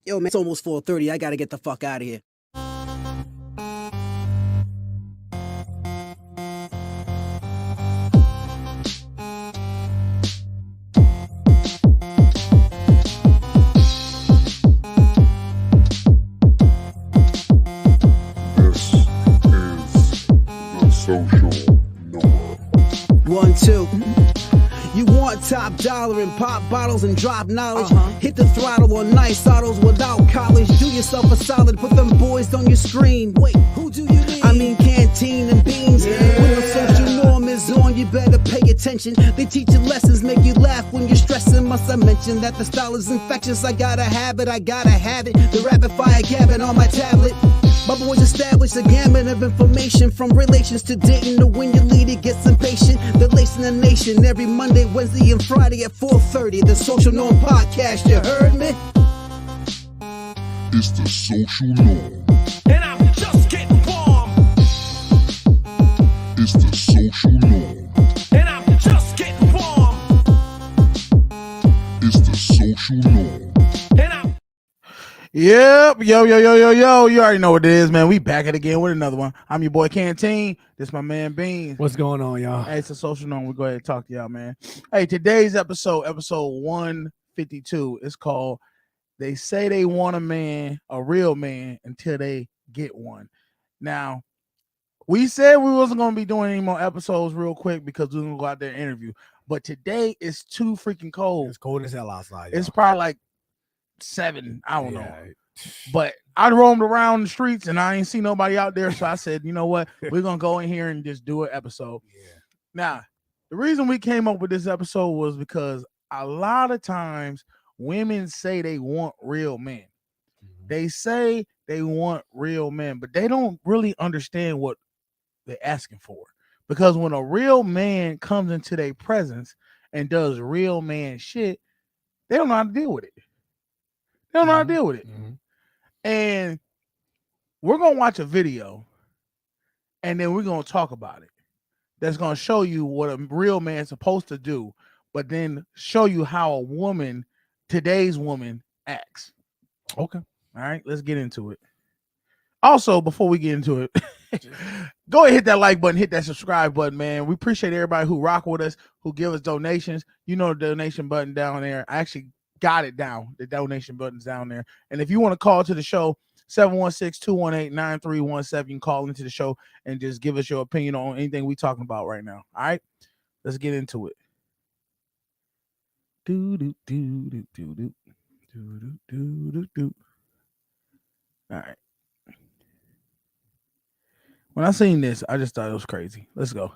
Yo, man, it's almost 4:30. I gotta get the fuck out of here. This is the Social Norm. 1, 2. You want top dollar and pop bottles and drop knowledge? Hit the throttle on nice autos without college. Do yourself a solid, put them boys on your screen. Wait, who do you mean? I mean canteen and beans. When the social norm is on, you better pay attention. They teach you lessons, make you laugh when you're stressing. Must I mention that the style is infectious? I gotta have it, The rapid fire gabbing on my tablet. My boys established a gamut of information, from relations to dating to when your leader gets impatient. They're lacing the nation every Monday, Wednesday, and Friday at 4:30. The Social Norm Podcast, you heard me? It's the Social Norm. And I'm just getting warm. It's the Social Norm. And I'm just getting warm. It's the Social Norm. And I'm Yep, yo. You already know what it is, man. We back at it again with another one. I'm your boy Canteen. This my man Beans. What's going on, y'all? Hey, it's a Social Norm. We go ahead and talk to y'all, man. Hey, today's episode 152, is called "They Say They Want a Man, a Real Man, Until They Get One." Now, we said we wasn't gonna be doing any more episodes real quick because we are gonna go out there and interview. But today is too freaking cold. It's cold as hell outside. It's y'all. probably like 7. I don't know. Yeah. But I roamed around the streets and I ain't see nobody out there. So I said, you know what? We're going to go in here and just do an episode. Yeah. Now, the reason we came up with this episode was because a lot of times women say they want real men. Mhm. They say they want real men, but they don't really understand what they're asking for. Because when a real man comes into their presence and does real man shit, they don't know how to deal with it. They don't know how to deal with it. Mhm. And we're going to watch a video and then we're going to talk about it. That's going to show you what a real man's supposed to do, but then show you how a woman, today's woman, acts. Okay. All right, let's get into it. Also, before we get into it, go ahead, hit that like button, hit that subscribe button, man. We appreciate everybody who rock with us, who give us donations. You know the donation button down there. I actually got it down. The donation button's down there. And if you want to call to the show, 716-218-9317. You can call into the show and just give us your opinion on anything we're talking about right now. All right, let's get into it. All right. When I seen this, I just thought it was crazy. Let's go.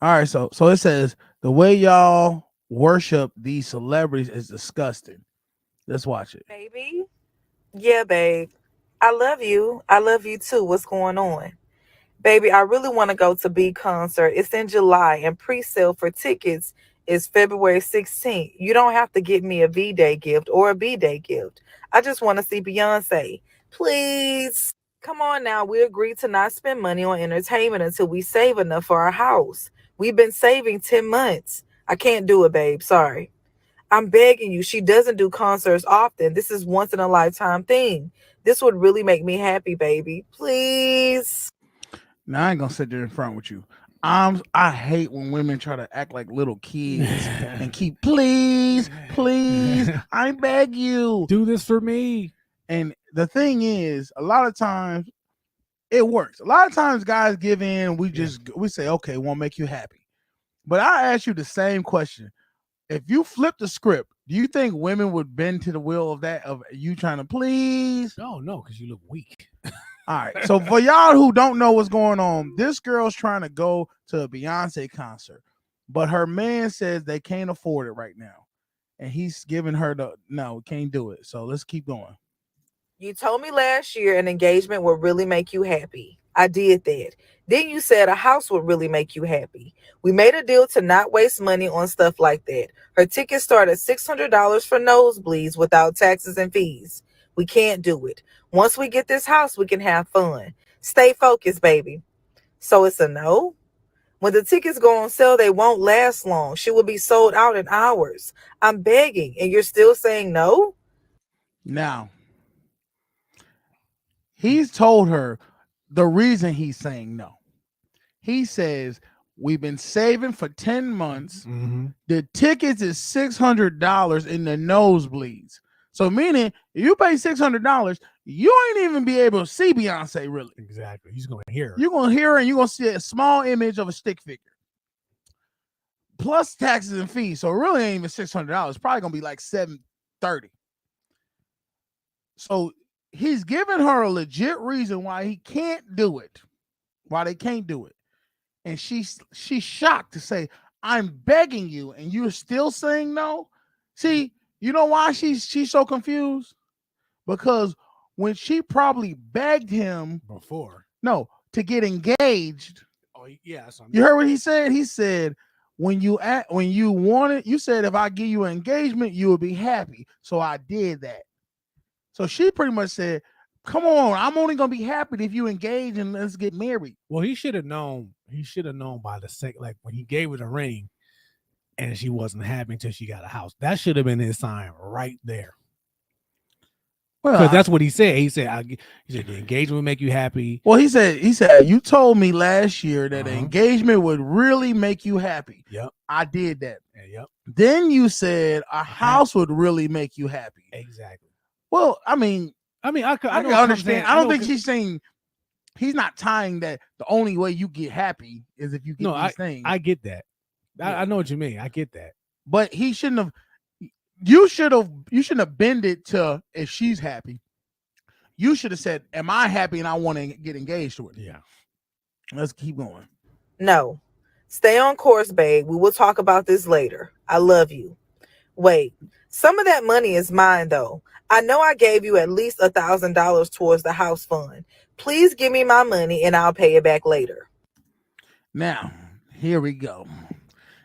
All right, so it says the way y'all worship these celebrities is disgusting. Let's watch it. Baby? Yeah, babe. I love you. I love you too. What's going on? Baby, I really want to go to B concert. It's in July and pre-sale for tickets is February 16th. You don't have to get me a V-Day gift or a B-Day gift. I just want to see Beyonce. Please. Come on now. We agreed to not spend money on entertainment until we save enough for our house. We've been saving 10 months. I can't do it, babe. Sorry. I'm begging you. She doesn't do concerts often. This is once in a lifetime thing. This would really make me happy, baby. Please. Now I ain't gonna sit there in front with you. I hate when women try to act like little kids and keep please, I beg you. Do this for me. And the thing is, a lot of times it works. A lot of times guys give in. We say, okay, won't make you happy. But I ask you the same question. If you flip the script, do you think women would bend to the will of that, of you trying to please? No, because you look weak. All right. So for y'all who don't know what's going on, this girl's trying to go to a Beyonce concert, but her man says they can't afford it right now. And he's giving her no, can't do it. So let's keep going. You told me last year an engagement would really make you happy. I did that. Then you said a house would really make you happy. We made a deal to not waste money on stuff like that. Her tickets start at $600 for nosebleeds without taxes and fees. We can't do it. Once we get this house, we can have fun. Stay focused, baby. So it's a no? When the tickets go on sale, they won't last long. She will be sold out in hours. I'm begging, and you're still saying no? Now, he's told her the reason he's saying no. He says, we've been saving for 10 months. Mm-hmm. The tickets is $600 in the nosebleeds. So meaning, if you pay $600, you ain't even be able to see Beyonce really. Exactly. He's gonna hear her. You're gonna hear her and you're gonna see a small image of a stick figure. Plus taxes and fees. So it really ain't even $600. It's probably gonna be like $730. So he's giving her a legit reason why he can't do it. Why they can't do it. And she's shocked to say, I'm begging you, and you're still saying no. See, you know why she's so confused? Because when she probably begged him before. No, to get engaged. Oh yeah, that's what I mean. You heard what he said? He said, when you wanted, you said if I give you an engagement, you would be happy. So I did that. So she pretty much said, come on, I'm only gonna be happy if you engage and let's get married. Well, he should have known. He should have known by the second, like when he gave her the ring, and she wasn't happy until she got a house. That should have been his sign right there. Well, Because that's what he said. He said, the engagement will make you happy. Well, he said, you told me last year that the engagement would really make you happy. Yep. I did that. Yep. Then you said a house would really make you happy. Exactly. Well, I mean, I can understand. I don't think she's saying he's not tying that the only way you get happy is if you get these things. I get that. I know what you mean. I get that. But he shouldn't have. You shouldn't have bended to if she's happy. You should have said, am I happy and I want to get engaged with her? Yeah. Let's keep going. No. Stay on course, babe. We will talk about this later. I love you. Wait. Some of that money is mine, though. I know I gave you at least $1,000 towards the house fund. Please give me my money and I'll pay it back later. Now, here we go.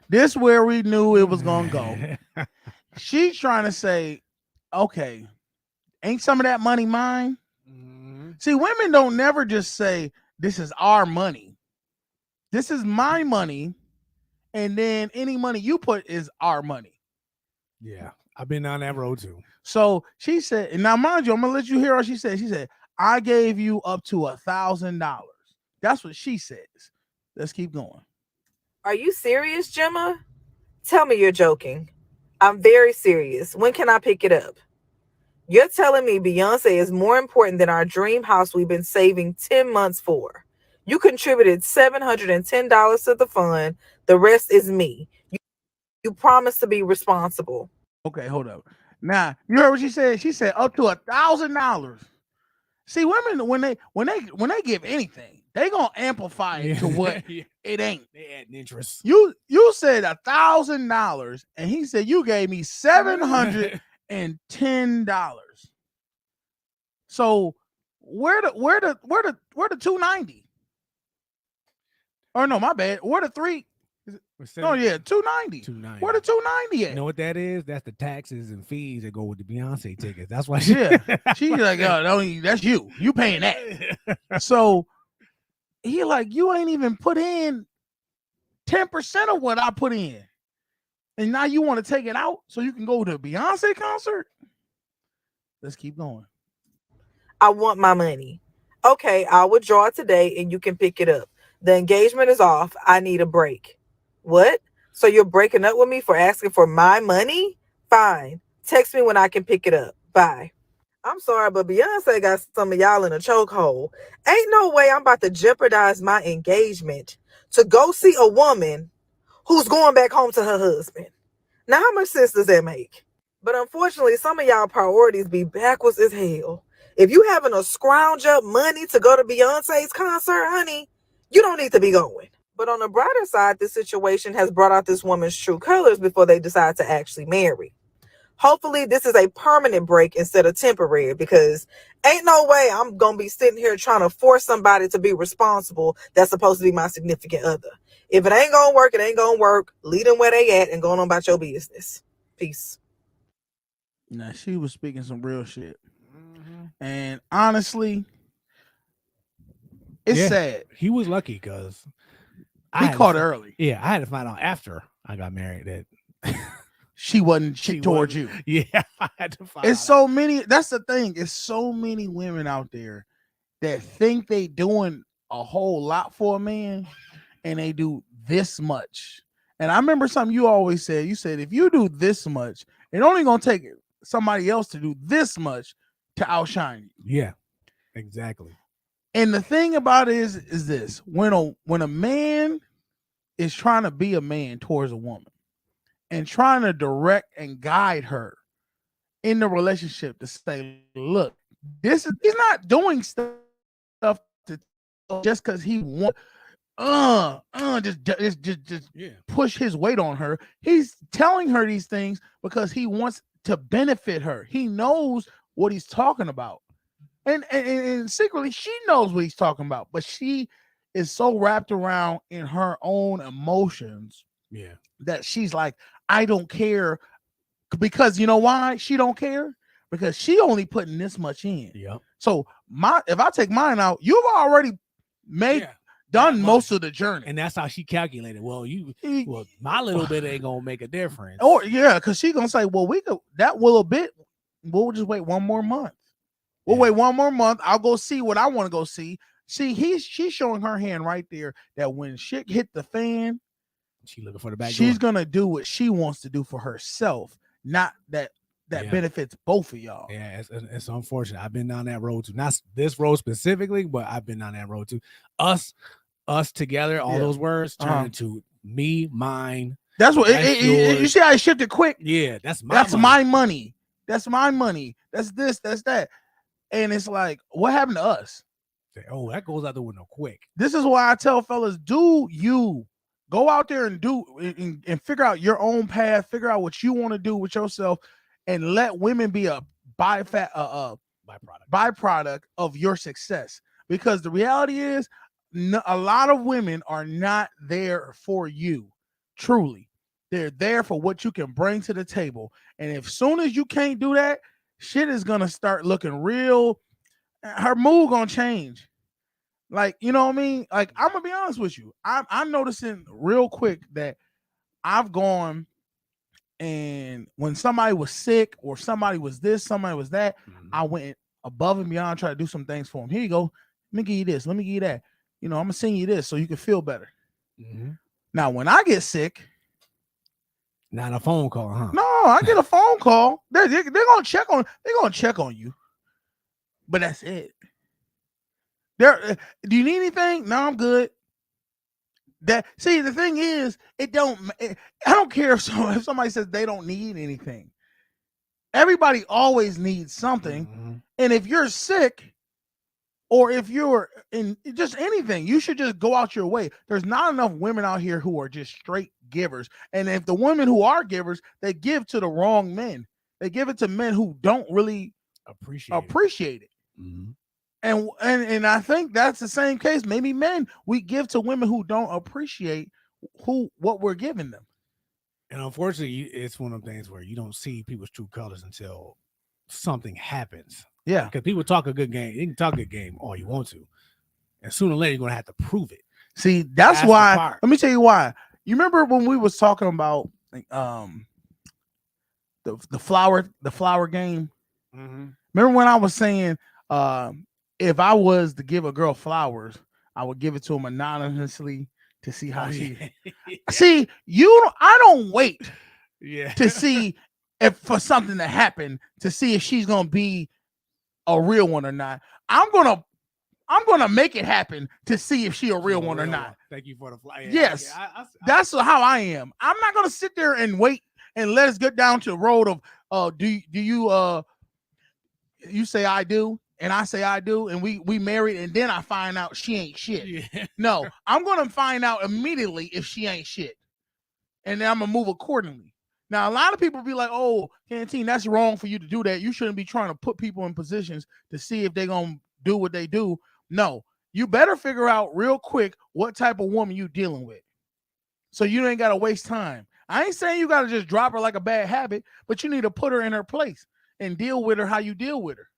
This where we knew it was going to go. She's trying to say, okay, ain't some of that money mine? Mm-hmm. See, women don't never just say, this is our money. This is my money. And then any money you put is our money. Yeah. I've been down that road too. So she said, and now mind you, I'm gonna let you hear what she said. She said, I gave you up to $1,000. That's what she says. Let's keep going. Are you serious, Gemma? Tell me you're joking. I'm very serious. When can I pick it up? You're telling me Beyonce is more important than our dream house we've been saving 10 months for. You contributed $710 to the fund. The rest is me. You promised to be responsible. Okay, hold up. Now, you heard what she said? She said up to $1,000. See, women, when they give anything, they gonna amplify it to what it ain't. They add interest. You said $1,000, and he said you gave me $710. So where the $290? Or no, my bad. Where the $3? Oh yeah, $290. Where the $290 at? You know what that is? That's the taxes and fees that go with the Beyonce tickets. That's why she's like, oh, that's you. You paying that. So he like, you ain't even put in 10% of what I put in. And now you want to take it out so you can go to a Beyonce concert? Let's keep going. I want my money. Okay, I'll withdraw it today and you can pick it up. The engagement is off. I need a break. What? So you're breaking up with me for asking for my money? Fine. Text me when I can pick it up. Bye. I'm sorry, but Beyonce got some of y'all in a chokehold. Ain't no way I'm about to jeopardize my engagement to go see a woman who's going back home to her husband. Now, how much sense does that make? But unfortunately, some of y'all priorities be backwards as hell. If you having to scrounge up money to go to Beyonce's concert, honey, you don't need to be going. But on the brighter side, this situation has brought out this woman's true colors before they decide to actually marry. Hopefully, this is a permanent break instead of temporary, because ain't no way I'm going to be sitting here trying to force somebody to be responsible that's supposed to be my significant other. If it ain't going to work, it ain't going to work. Leave them where they at and going on about your business. Peace. Now, she was speaking some real shit. Mm-hmm. And honestly, it's sad. He was lucky because he caught early. Yeah, I had to find out after I got married that she wasn't She shit towards wasn't- you. Yeah, I had to find It's out. so many. That's the thing. It's so many women out there that think they doing a whole lot for a man, and they do this much. And I remember something you always said. You said if you do this much, it only gonna take somebody else to do this much to outshine you. Yeah, exactly. And the thing about it is this: when a man is trying to be a man towards a woman and trying to direct and guide her in the relationship to say, look, this is he's not doing stuff to just because he wants just Yeah, push his weight on her. He's telling her these things because he wants to benefit her. He knows what he's talking about. And secretly she knows what he's talking about, but she is so wrapped around in her own emotions yeah. that she's like, I don't care. Because you know why she don't care? Because she only putting this much in. Yep. So if I take mine out, you've already made Yeah. done That most much. of the journey. And that's how she calculated. Well, He- well, my little bit ain't gonna make a difference. Or yeah, because she's gonna say, well, we could that little bit, we'll just wait one more month. We'll Yeah. wait one more month. I'll go see what I want to go see. See, she's showing her hand right there that when shit hit the fan, She looking for the back she's door. gonna do what she wants to do for herself, not that Yeah. benefits both of y'all. Yeah, it's unfortunate. I've been down that road too. Not this road specifically, but I've been down that road too. Us together, all Yeah. those words turn Uh-huh. into me, mine. That's what That's you yours. see how it shifted quick. Yeah, that's my That's money. my money. That's my money. That's this. That's that. And it's like, what happened to us? Oh, that goes out the window quick. This is why I tell fellas, do you go out there and do and figure out your own path, figure out what you want to do with yourself, and let women be a Byproduct. byproduct of your success. Because the reality is, a lot of women are not there for you. Truly, they're there for what you can bring to the table. And if soon as you can't do that, shit is gonna start looking real. Her mood gonna change. Like, you know what I mean? Like, I'm gonna be honest with you. I'm noticing real quick that I've gone, and when somebody was sick or somebody was this, somebody was that, Mhm. I went above and beyond, try to do some things for them. Here you go. Let me give you this. Let me give you that. You know, I'm gonna send you this so you can feel better. Mhm. Now, when I get sick, Not a phone call, huh? no, I get a phone call. They're gonna check on you, but that's it. Do you need anything? No, I'm good. See, the thing is, I don't care if somebody says they don't need anything. Everybody always needs something. Mhm. And if you're sick, or if you're in just anything, you should just go out your way. There's not enough women out here who are just straight givers. And if the women who are givers, they give to the wrong men. They give it to men who don't really appreciate it. Mhm. And I think that's the same case. Maybe men, we give to women who don't appreciate what we're giving them. And unfortunately, it's one of them things where you don't see people's true colors until something happens. Yeah. Because people talk a good game. You can talk a good game all you want to. And sooner or later, you're going to have to prove it. See, that's the why. part. Let me tell you why. You remember when we was talking about the flower game? Mm-hmm. Remember when I was saying if I was to give a girl flowers, I would give it to him anonymously to see how she see you. I don't wait Yeah. to see if for something to happen to see if she's gonna be a real one or not. I'm gonna make it happen to see if she a real one or not. Thank you for the flyer. Yes, that's how I am. I'm not gonna sit there and wait and let us get down to the road of do you say I do and I say I do and we married and then I find out she ain't shit. Yeah. No, I'm gonna find out immediately if she ain't shit, and then I'm gonna move accordingly. Now, a lot of people be like, "Oh, Canteen, that's wrong for you to do that. You shouldn't be trying to put people in positions to see if they're gonna do what they do." No, you better figure out real quick what type of woman you dealing with, so you ain't gotta waste time. I ain't saying you gotta just drop her like a bad habit, but you need to put her in her place and deal with her how you deal with her.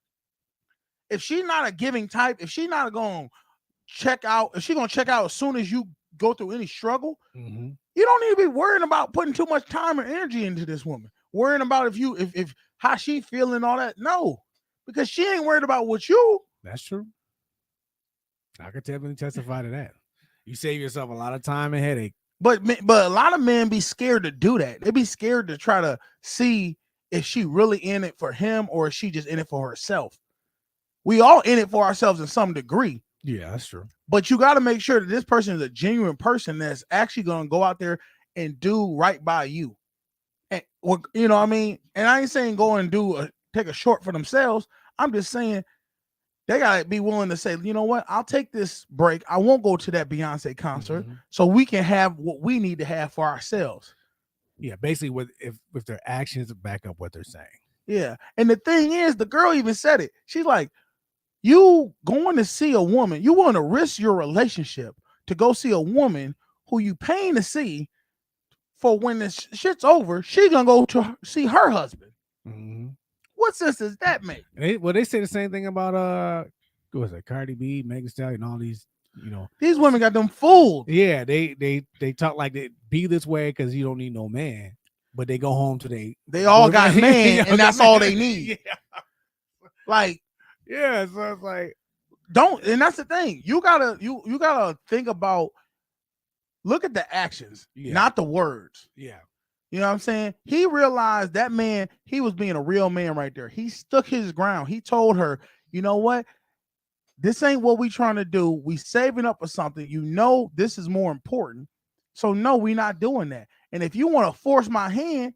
If she's not a giving type, if she's not gonna check out, if she's gonna check out as soon as you go through any struggle, Mm-hmm. you don't need to be worrying about putting too much time and energy into this woman. Worrying about if how she feeling all that. No, because she ain't worried about what you. That's true. I could definitely testify to that. You save yourself a lot of time and headache. But a lot of men be scared to do that. They be scared to try to see if she really in it for him or is she just in it for herself. We all in it for ourselves in some degree. Yeah, that's true. But you got to make sure that this person is a genuine person that's actually going to go out there and do right by you. And you know what I mean? And I ain't saying go and take a short for themselves. I'm just saying they got to be willing to say, you know what? I'll take this break. I won't go to that Beyonce concert so we can have what we need to have for ourselves. Yeah, basically if their actions back up what they're saying. Yeah. And the thing is, the girl even said it. She's like, you going to see a woman, you want to risk your relationship to go see a woman who you paying to see for when this shit's over, she gonna go to see her husband. Mm-hmm. What sense does that make? They say the same thing about what was it, Cardi B, Megan Thee Stallion, all these, These women got them fooled. Yeah, they talk like they be this way because you don't need no man, but they go home today. They all got man, and that's all they need. Yeah. Like, yeah, so it's like and that's the thing. You gotta think about, look at the actions, not the words. Yeah. You know what I'm saying? He realized that man, he was being a real man right there. He stuck his ground. He told her, you know what? This ain't what we trying to do. We saving up for something. You know this is more important. So no, we not doing that. And if you want to force my hand,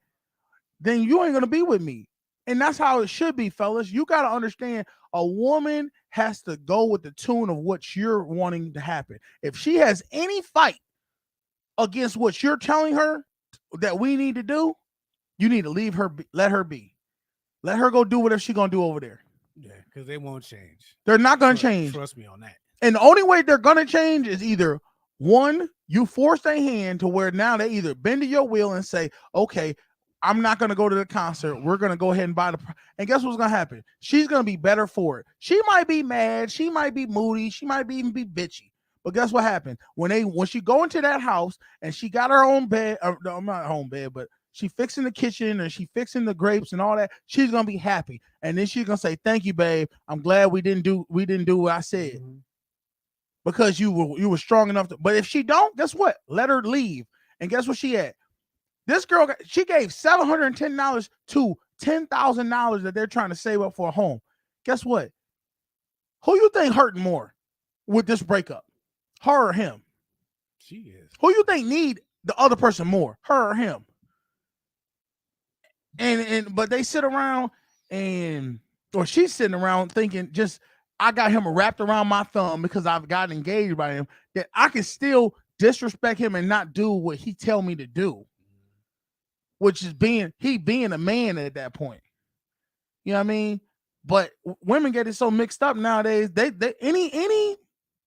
then you ain't gonna be with me. And that's how it should be, fellas. You got to understand a woman has to go with the tune of what you're wanting to happen. If she has any fight against what you're telling her that we need to do, you need to leave her, let her be. Let her go do whatever she's going to do over there. Yeah, because they won't change. They're not going to change. Trust me on that. And the only way they're going to change is either, one, you force their hand to where now they either bend to your will and say, okay, I'm not going to go to the concert. We're going to go ahead and buy and guess what's going to happen? She's going to be better for it. She might be mad. She might be moody. She might even be bitchy. But guess what happened? When she go into that house and she got her own bed, no, not her own bed, but she fixing the kitchen and she fixing the grapes and all that, she's going to be happy. And then she's going to say, thank you, babe. I'm glad we didn't do what I said. Mm-hmm. Because you were strong enough to, but if she don't, guess what? Let her leave. And guess what she had? This girl, she gave $710 to $10,000 that they're trying to save up for a home. Guess what? Who you think hurting more with this breakup? Her or him? She is. Who you think need the other person more? Her or him? But they sit around or she's sitting around thinking I got him wrapped around my thumb because I've gotten engaged by him, that I can still disrespect him and not do what he tell me to do. Which is being a man at that point. You know what I mean? But women get it so mixed up nowadays. They any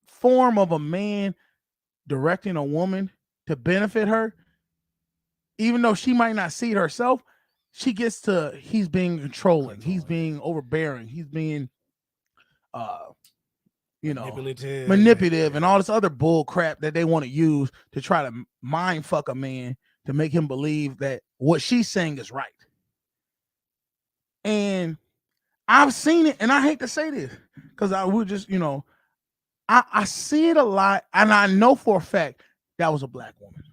form of a man directing a woman to benefit her, even though she might not see it herself, she gets to, he's being controlling, he's being overbearing, he's being manipulative and all this other bull crap that they want to use to try to mind fuck a man to make him believe that what she's saying is right. And I've seen it, and I hate to say this because I would just, I see it a lot, and I know for a fact that was a black woman.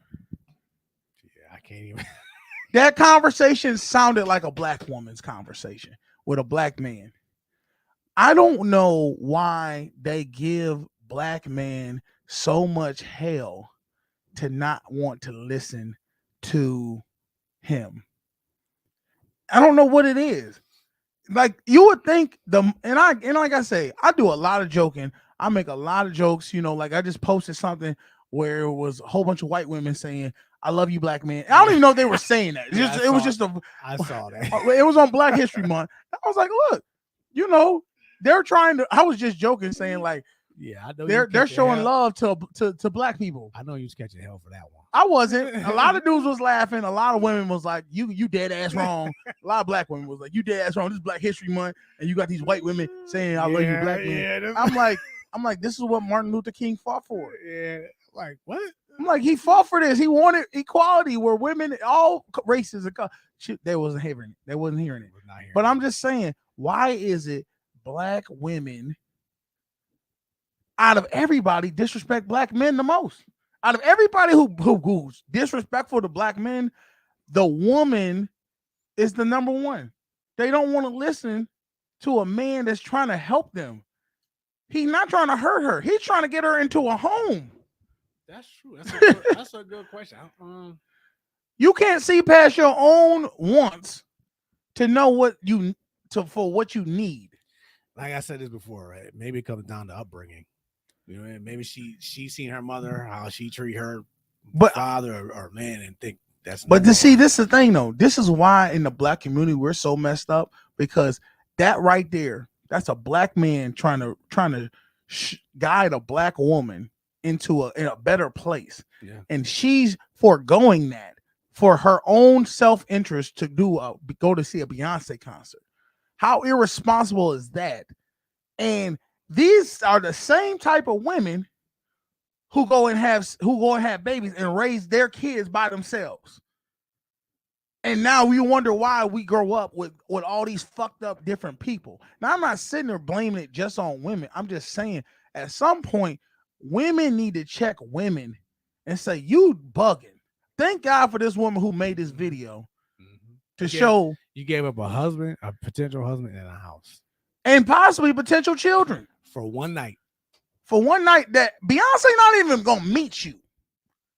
Yeah, I can't even. That conversation sounded like a black woman's conversation with a black man. I don't know why they give black men so much hell to not want to listen to him. I don't know what it is. Like, you would think and like I say, I do a lot of joking. I make a lot of jokes, like I just posted something where it was a whole bunch of white women saying, I love you, black man. I don't even know if they were saying that. I saw that. It was on Black History Month. I was like, look, they're trying to, I was just joking saying like, yeah, I know they're showing love to black people. I know you was catching hell for that one. I wasn't. A lot of dudes was laughing. A lot of women was like, you dead ass wrong. A lot of black women was like, you dead ass wrong. This is Black History Month, and you got these white women saying, I love you, black man. I'm like, this is what Martin Luther King fought for. Yeah. Like, what? I'm like, he fought for this. He wanted equality where women, all races, they wasn't hearing it. They wasn't hearing it. But I'm just saying, why is it black women out of everybody disrespect black men the most? Out of everybody who's disrespectful to black men, the woman is the number one. They don't want to listen to a man that's trying to help them. He's not trying to hurt her. He's trying to get her into a home. That's true. That's a good question. You can't see past your own wants to know what you for what you need. Like I said this before, right? Maybe it comes down to upbringing. You know, maybe she's seen her mother, how she treat her father or man, and think that's. But to see, this is the thing though. This is why in the black community we're so messed up, because that right there, that's a black man trying to guide a black woman into a better place. Yeah. And she's foregoing that for her own self-interest to go to see a Beyonce concert. How irresponsible is that? And these are the same type of women who go and have babies and raise their kids by themselves. And now we wonder why we grow up with all these fucked up different people. Now, I'm not sitting there blaming it just on women. I'm just saying at some point, women need to check women and say, you bugging. Thank God for this woman who made this video to show. You gave up a husband, a potential husband, and a house. And possibly potential children. For one night. For one night that Beyonce not even going to meet you.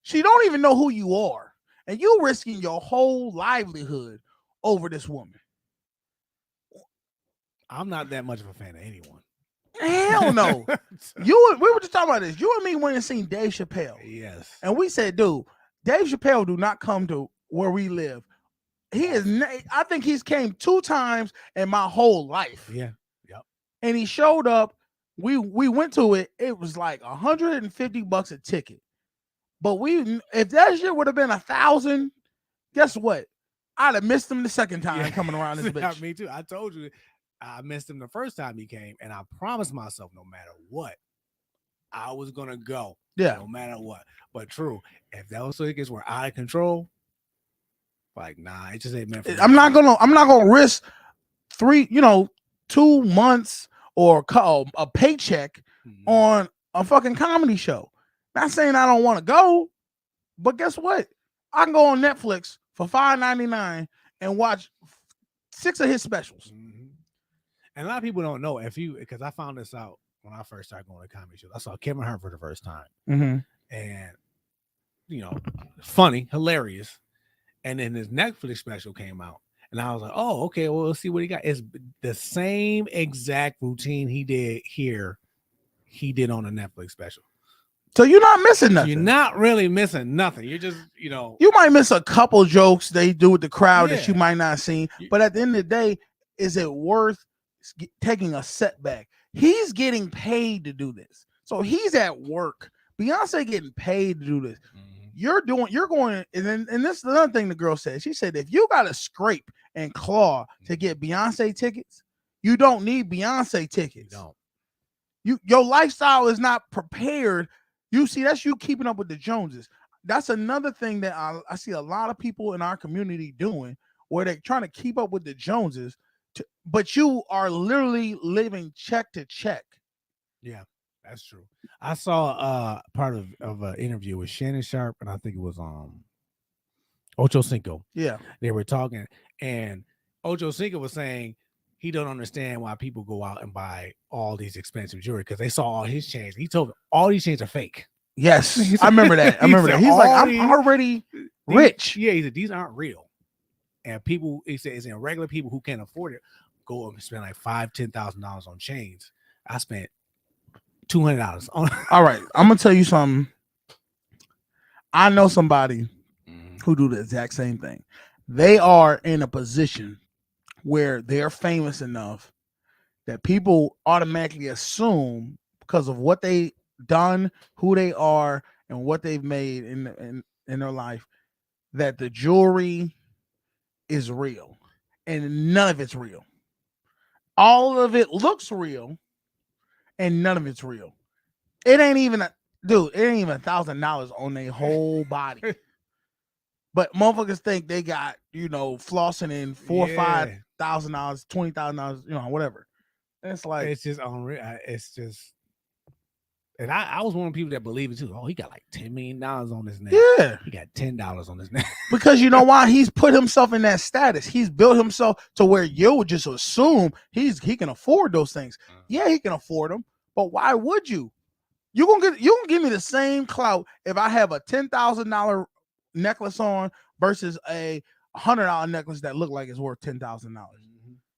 She don't even know who you are. And you risking your whole livelihood over this woman. I'm not that much of a fan of anyone. Hell no. We were just talking about this. You and me went and seen Dave Chappelle. Yes. And we said, dude, Dave Chappelle do not come to where we live. I think he's came 2 times in my whole life. Yeah. Yep. And he showed up. We went to it. It was like $150 a ticket. But if that shit would have been 1,000, guess what? I'd have missed him the second time coming around this bitch. Me too. I told you I missed him the first time he came, and I promised myself no matter what, I was gonna go. Yeah. No matter what. But true, if those tickets were out of control, like it just ain't meant for me. I'm not gonna risk 2 months or a paycheck on a fucking comedy show. Not saying I don't want to go, but guess what? I can go on Netflix for $5.99 and watch 6 of his specials. Mm-hmm. And a lot of people don't know because I found this out when I first started going to comedy shows. I saw Kevin Hart for the first time, and funny, hilarious. And then his Netflix special came out, and I was like, "Oh, okay. Well, let's see what he got." It's the same exact routine he did here. He did on a Netflix special. So you're not missing nothing. You're not really missing nothing. You're just, you might miss a couple jokes they do with the crowd that you might not see. But at the end of the day, is it worth taking a setback? He's getting paid to do this. So he's at work. Beyonce getting paid to do this. You're going, and this is another thing the girl said. She said, if you got to scrape and claw to get Beyonce tickets, you don't need Beyonce tickets. You don't. Your lifestyle is not prepared. You see, that's you keeping up with the Joneses. That's another thing that I see a lot of people in our community doing, where they're trying to keep up with the Joneses, but you are literally living check to check. Yeah, that's true. I saw part of an interview with Shannon Sharp, and I think it was Ocho Cinco. Yeah, they were talking, and Ocho Cinco was saying he don't understand why people go out and buy all these expensive jewelry because they saw all his chains. He told them all these chains are fake. Yes, I remember that. He's like, I'm already rich. Yeah, he said these aren't real. And people, he said, regular people who can't afford it go up and spend like $5,000-$10,000 on chains. I spent $200 on. All right, I'm gonna tell you something. I know somebody who do the exact same thing. They are in a position where they're famous enough that people automatically assume, because of what they done, who they are, and what they've made in their life, that the jewelry is real, and none of it's real. All of it looks real, and none of it's real. It ain't even dude, it ain't even $1,000 on their whole body. But motherfuckers think they got, flossing in $4,000 or Yeah. $5,000, $20,000, whatever. And it's like, It's just unreal. It's just, and I was one of the people that believe it too. Oh, he got like $10 million on his neck. yeah. He got $10 on his neck. Because you know why? He's put himself in that status. He's built himself to where you would just assume he can afford those things. Yeah, he can afford them, but why would you? You gonna give me the same clout if I have a $10,000 necklace on versus a $100 necklace that look like it's worth $10,000.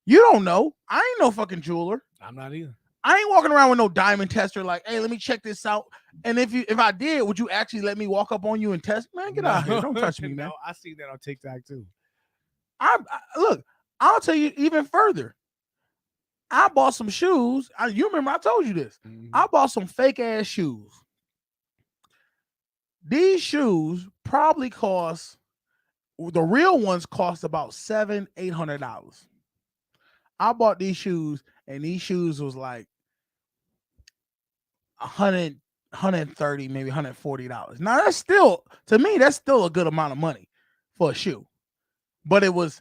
You don't know. I ain't no fucking jeweler. I'm not either. I ain't walking around with no diamond tester like, hey, let me check this out. And if I did, would you actually let me walk up on you and test? Man, get out of here. Don't touch me, man. No, I see that on TikTok too. Look, I'll tell you even further. I bought some shoes. You remember I told you this. I bought some fake ass shoes. These shoes probably the real ones cost about $700-$800. I bought these shoes, and these shoes was like $130, maybe $140. Now that's still, to me, that's still a good amount of money for a shoe. But it was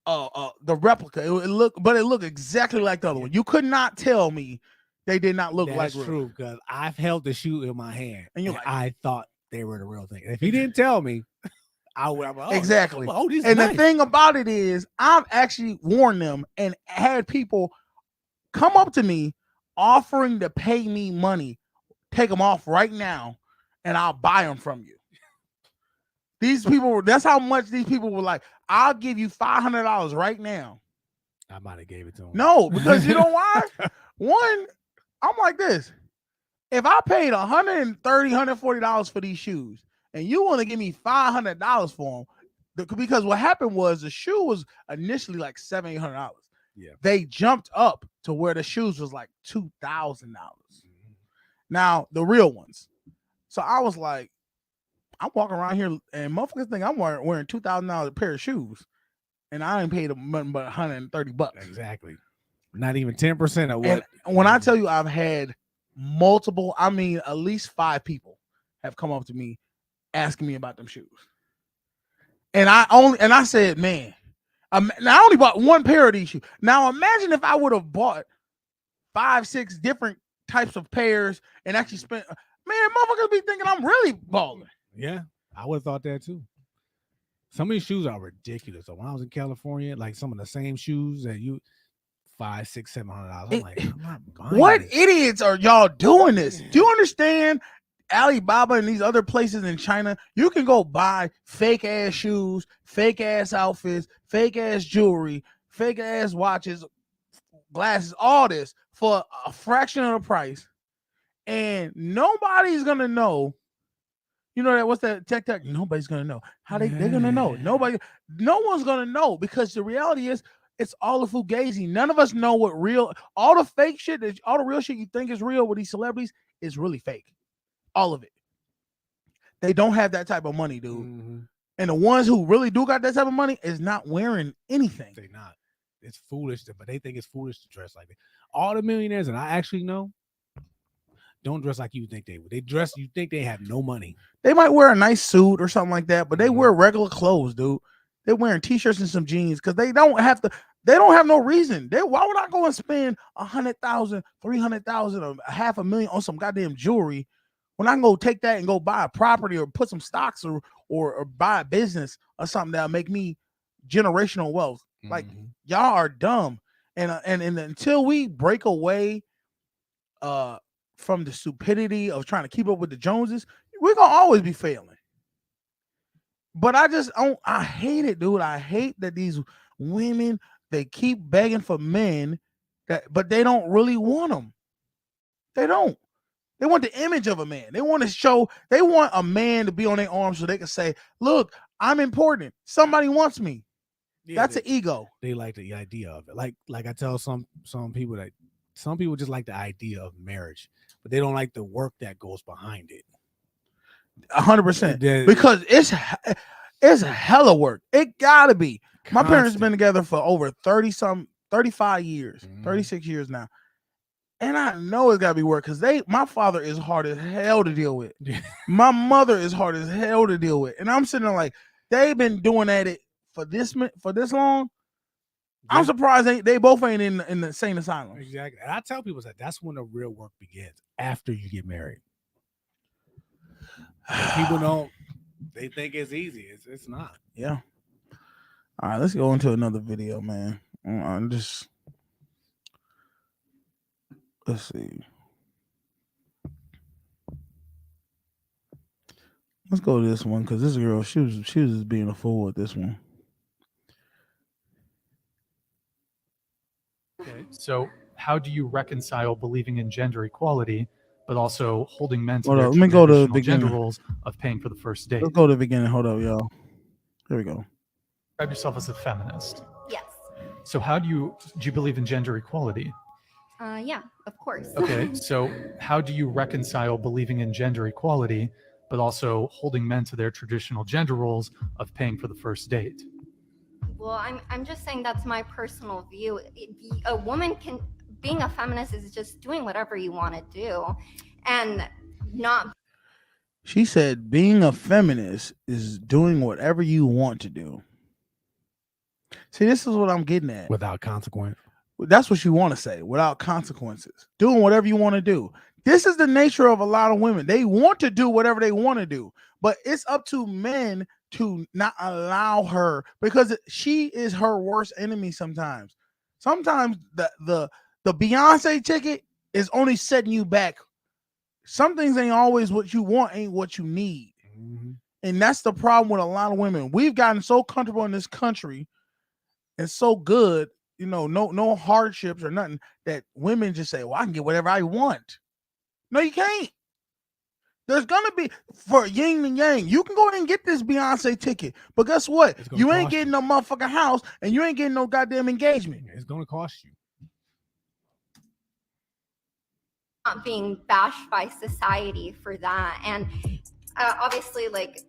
the replica. It looked exactly like the other one. You could not tell me they did not look like real. That's true, because I've held the shoe in my hand, and I thought they were the real thing. If he didn't tell me, I would have exactly. This and nice. The thing about it is, I've actually worn them and had people come up to me offering to pay me money, take them off right now, and I'll buy them from you. These people, that's how much these people were like, I'll give you $500 right now. I might have gave it to him. No, because you know why? One, I'm like this. If I paid $130, $140 for these shoes, and you want to give me $500 for them, because what happened was the shoe was initially like $700, $800. Yeah. They jumped up to where the shoes was like $2,000. Now, the real ones. So I was like, I'm walking around here and motherfuckers think I'm wearing $2,000 a pair of shoes, and I ain't paid them nothing but $130. Exactly. Not even 10% of what. And when I tell you I've had multiple, I mean at least 5 people have come up to me asking me about them shoes. And I said, man, now I only bought one pair of these shoes. Now imagine if I would have bought 5-6 different types of pairs and actually spent, man, motherfuckers be thinking I'm really balling. Yeah, I would have thought that too. Some of these shoes are ridiculous. So when I was in California, like some of the same shoes that you $500, $600, $700. I'm like, I'm not buying what this. idiots are y'all doing this? Do you understand? Alibaba and these other places in China, you can go buy fake ass shoes, fake ass outfits, fake ass jewelry, fake ass watches, glasses, all this for a fraction of the price, and nobody's gonna know. You know that what's that tech? Nobody's gonna know. How they're gonna know? No one's gonna know, because the reality is it's all a fugazi. None of us know what real, all the fake shit, all the real shit you think is real with these celebrities is really fake. All of it. They don't have that type of money, dude. And the ones who really do got that type of money is not wearing anything. They're not. It's foolish, but they think it's foolish to dress like that. All the millionaires, and I actually know, don't dress like you think they would. They dress, you think they have no money. They might wear a nice suit or something like that, but they wear regular clothes, dude. They're wearing t-shirts and some jeans because they don't have no reason. Why would I go and spend $100,000, $300,000, or $500,000 on some goddamn jewelry when I can go take that and go buy a property or put some stocks or buy a business or something that'll make me generational wealth? Like, y'all are dumb. And until we break away from the stupidity of trying to keep up with the Joneses, we're gonna always be failing. But I hate it, dude. I hate that these women, they keep begging for men but they don't really want them. They don't. They want the image of a man. They want a man to be on their arm so they can say, look, I'm important. Somebody wants me. Yeah, that's an ego. They like the idea of it. Like I tell some people that some people just like the idea of marriage, but they don't like the work that goes behind it. 100%. Because it's hella work. It gotta be. Constant. My parents have been together for over 35 years, 36 years now. And I know it's gotta be work because my father is hard as hell to deal with. My mother is hard as hell to deal with. And I'm sitting there like, they've been doing it for this long. I'm surprised they both ain't in the insane asylum. Exactly. And I tell people that that's when the real work begins, after you get married. People don't, they think it's easy. It's not. Yeah. All right, let's go into another video, man. Let's see. Let's go to this one because this girl, she was just being a fool with this one. Okay, so how do you reconcile believing in gender equality, but also holding men to Hold their on, let me go to the traditional beginning. gender roles of paying for the first date? Let's go to the beginning. Hold up, y'all. Here we go. Describe yourself as a feminist. Yes. So how do you believe in gender equality? Yeah, of course. Okay, so how do you reconcile believing in gender equality, but also holding men to their traditional gender roles of paying for the first date? Well, I'm just saying that's my personal view. A woman being a feminist is just doing whatever you want to do, and not. She said being a feminist is doing whatever you want to do. See, this is what I'm getting at. Without consequence. That's what you want to say, without consequences. Doing whatever you want to do. This is the nature of a lot of women. They want to do whatever they want to do, but it's up to men to not allow her, because she is her worst enemy sometimes. Sometimes the Beyonce ticket is only setting you back. Some things ain't always what you want, ain't what you need. Mm-hmm. And that's the problem with a lot of women. We've gotten so comfortable in this country and so good, you know, no hardships or nothing, that women just say, well, I can get whatever I want. No, you can't. There's gonna be, for yin and yang, you can go ahead and get this Beyonce ticket, but guess what? You ain't getting no motherfucking house, and you ain't getting no goddamn engagement. It's gonna cost you. Not being bashed by society for that, and obviously like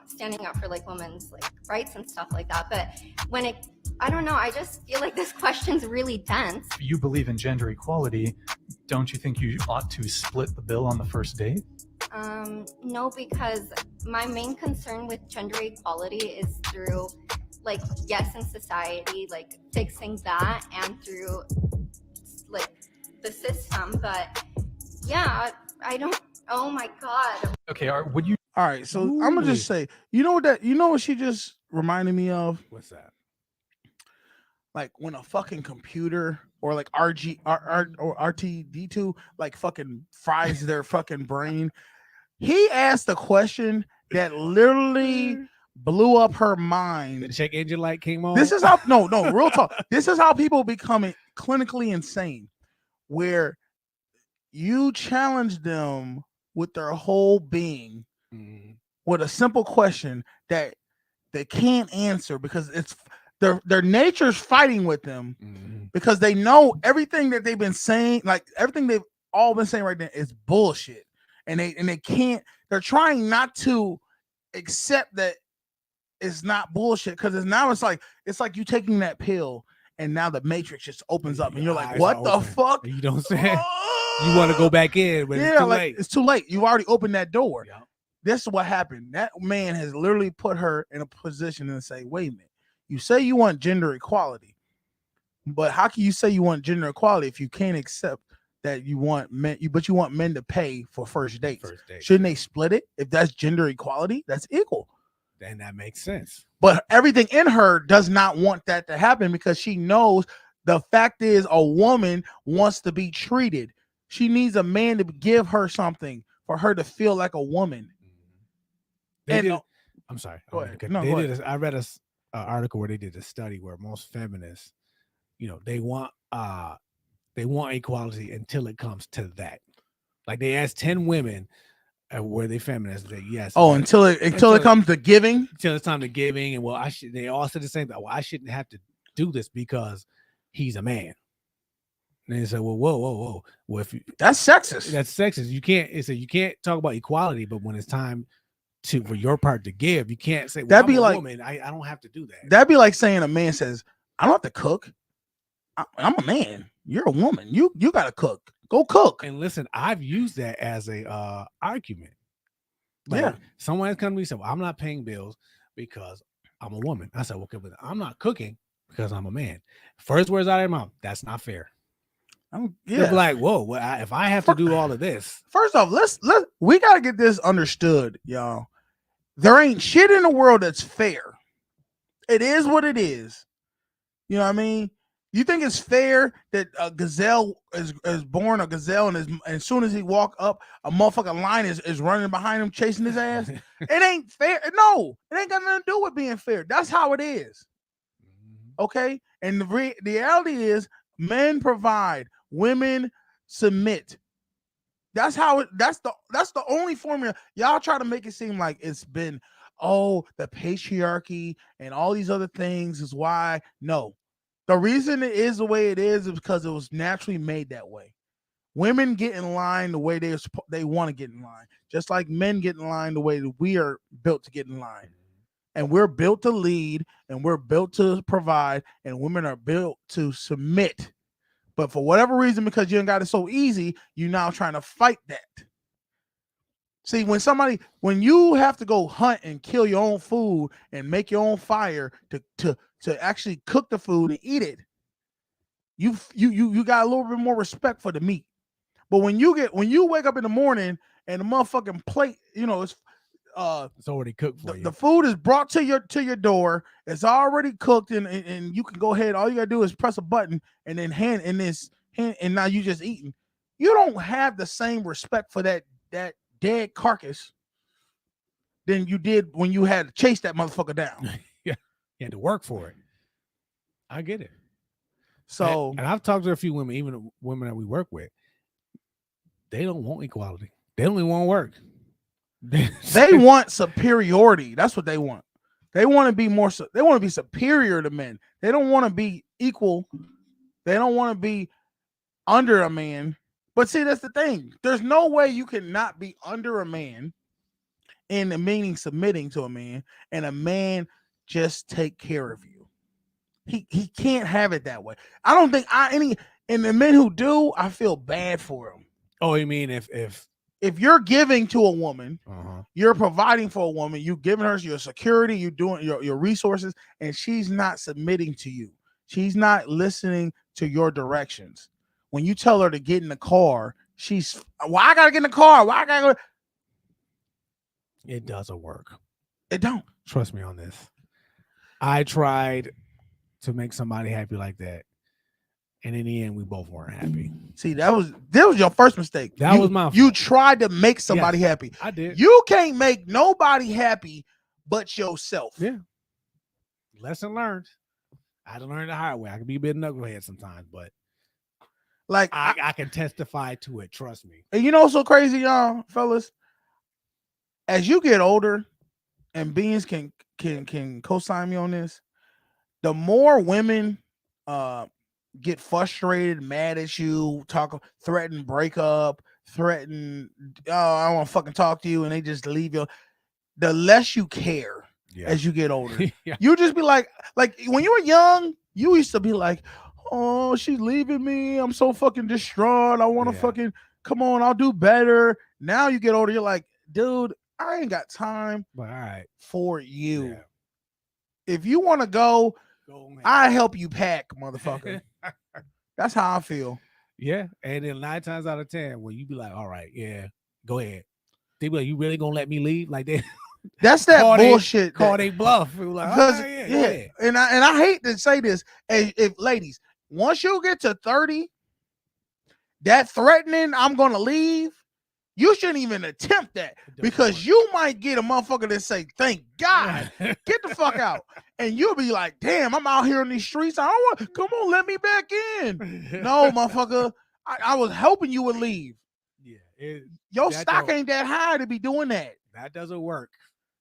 standing up for like women's like rights and stuff like that. But when I don't know, I just feel like this question's really dense. If you believe in gender equality, don't you think you ought to split the bill on the first date? No, because my main concern with gender equality is through, like, yes, in society, like fixing that, and through like the system. But yeah, I don't. Oh my god. Okay, would you? All right, so I'm gonna just say, you know what she just reminded me of? What's that? Like when a fucking computer or like or RTD2 like fucking fries their fucking brain. He asked a question that literally blew up her mind. The check engine light came on. This is how no, real talk. This is how people become clinically insane, where you challenge them with their whole being with a simple question that they can't answer because it's their nature's fighting with them because they know everything that they've been saying, like everything they've all been saying right now is bullshit. And they can't, they're trying not to accept that it's not bullshit, because it's like you taking that pill and now the matrix just opens up and you're like, what the fuck? You don't say you want to go back in, but it's too late. It's too late. You've already opened that door. Yeah. This is what happened. That man has literally put her in a position and say, wait a minute, you say you want gender equality, but how can you say you want gender equality if you can't accept that you want men, but you want men to pay for first dates? Shouldn't they split it? If that's gender equality, that's equal. Then that makes sense. But everything in her does not want that to happen, because she knows the fact is a woman wants to be treated. She needs a man to give her something for her to feel like a woman. I'm sorry. Go ahead. I read an article where they did a study where most feminists, they want equality until it comes to that. Like they asked 10 women, were they feminists? They yes. Oh, until it comes to giving. Until it's time to giving, and well, they all said the same thing. Well, I shouldn't have to do this because he's a man. And they said, well, whoa. Well, that's sexist. That's sexist. You can't talk about equality, but when it's time for your part to give, you can't say, well, that'd be I'm a like woman. I don't have to do that. That'd be like saying a man says, I don't have to cook. I'm a man. You're a woman. You gotta cook. Go cook. And listen, I've used that as a argument. Like, Yeah. someone has come to me and said, well, I'm not paying bills because I'm a woman. I said, okay, but I'm not cooking because I'm a man. First words out of their mouth, that's not fair. They'll be like, whoa, well, if I have to do all of this. First off, we gotta get this understood, y'all. There ain't shit in the world that's fair. It is what it is. You know what I mean? You think it's fair that a gazelle is born a gazelle, and as soon as he walk up, a motherfucking lion is running behind him chasing his ass? It ain't fair. No, it ain't got nothing to do with being fair. That's how it is. Okay? And the reality is men provide, women submit. That's how it that's the only formula. Y'all try to make it seem like it's been the patriarchy and all these other things is why. No. The reason it is the way it is because it was naturally made that way. Women get in line the way they want to get in line, just like men get in line the way that we are built to get in line. And we're built to lead, and we're built to provide, and women are built to submit. But for whatever reason, because you ain't got it so easy, you're now trying to fight that. See, when you have to go hunt and kill your own food and make your own fire to actually cook the food and eat it, you got a little bit more respect for the meat. But when you wake up in the morning and the motherfucking plate, it's already cooked for you. The food is brought to your door. It's already cooked, and you can go ahead. All you gotta do is press a button and then hand, and now you just eating. You don't have the same respect for that dead carcass than you did when you had to chase that motherfucker down. Yeah, you had to work for it. I get it. So, and I've talked to a few women, even women that we work with. They don't want equality. They only want work. They want superiority. That's what they want. They want to be more. They want to be superior to men. They don't want to be equal. They don't want to be under a man. But see, that's the thing. There's no way you can not be under a man, in the meaning submitting to a man, and a man just take care of you. He can't have it that way. I don't think and the men who do, I feel bad for them. Oh, you mean if you're giving to a woman, you're providing for a woman, you're giving her your security, you're doing your resources, and she's not submitting to you. She's not listening to your directions. When you tell her to get in the car, why I gotta get in the car? Why I gotta go? It doesn't work. It don't. Trust me on this. I tried to make somebody happy like that, and in the end, we both weren't happy. See, that was your first mistake. That was my fault. You tried to make somebody happy. I did. You can't make nobody happy but yourself. Yeah. Lesson learned. I had to learn the hard way. I can be a bit knucklehead sometimes, but like I can testify to it. Trust me. And you know what's so crazy, y'all, fellas? As you get older, and Beans can co-sign me on this, the more women get frustrated, mad at you, threaten breakup, threaten, I don't want to fucking talk to you, and they just leave you, the less you care as you get older. You just be like when you were young, you used to be like, oh, she's leaving me. I'm so fucking distraught. I want to fucking, come on, I'll do better. Now you get older, you're like, dude, I ain't got time for you. Yeah. If you want to go I help you pack, motherfucker. That's how I feel. Yeah. And then 9 times out of 10, when you be like, all right, yeah, go ahead. They be like, you really gonna let me leave? Like that. That's that bullshit. Call they bluff. Like, because, And I hate to say this. If ladies, once you get to 30, that threatening, I'm gonna leave, you shouldn't even attempt that, because you might get a motherfucker that say, thank God, get the fuck out. And you'll be like, damn, I'm out here in these streets. I don't want, come on, let me back in. No, motherfucker, I was hoping you would leave. Yeah. Your stock ain't that high to be doing that. That doesn't work.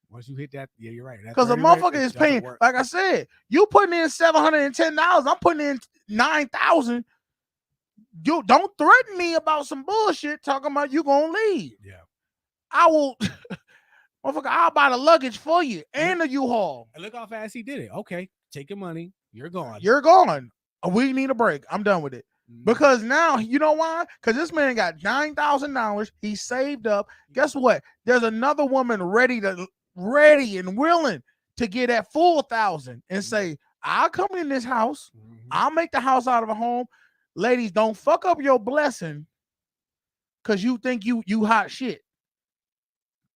Once you hit that, yeah, you're right. Because a motherfucker is paying, like I said, you putting in $710, I'm putting in $9,000. You don't threaten me about some bullshit talking about you gonna leave. Yeah. I will, motherfucker, I'll buy the luggage for you and the U-Haul. And look how fast he did it. Okay, take your money. You're gone. You're gone. We need a break. I'm done with it. Because now, you know why? Because this man got $9,000. He saved up. Guess what? There's another woman ready and willing to get that full 1,000 and say, I'll come in this house. I'll make the house out of a home. Ladies, don't fuck up your blessing because you think you hot shit.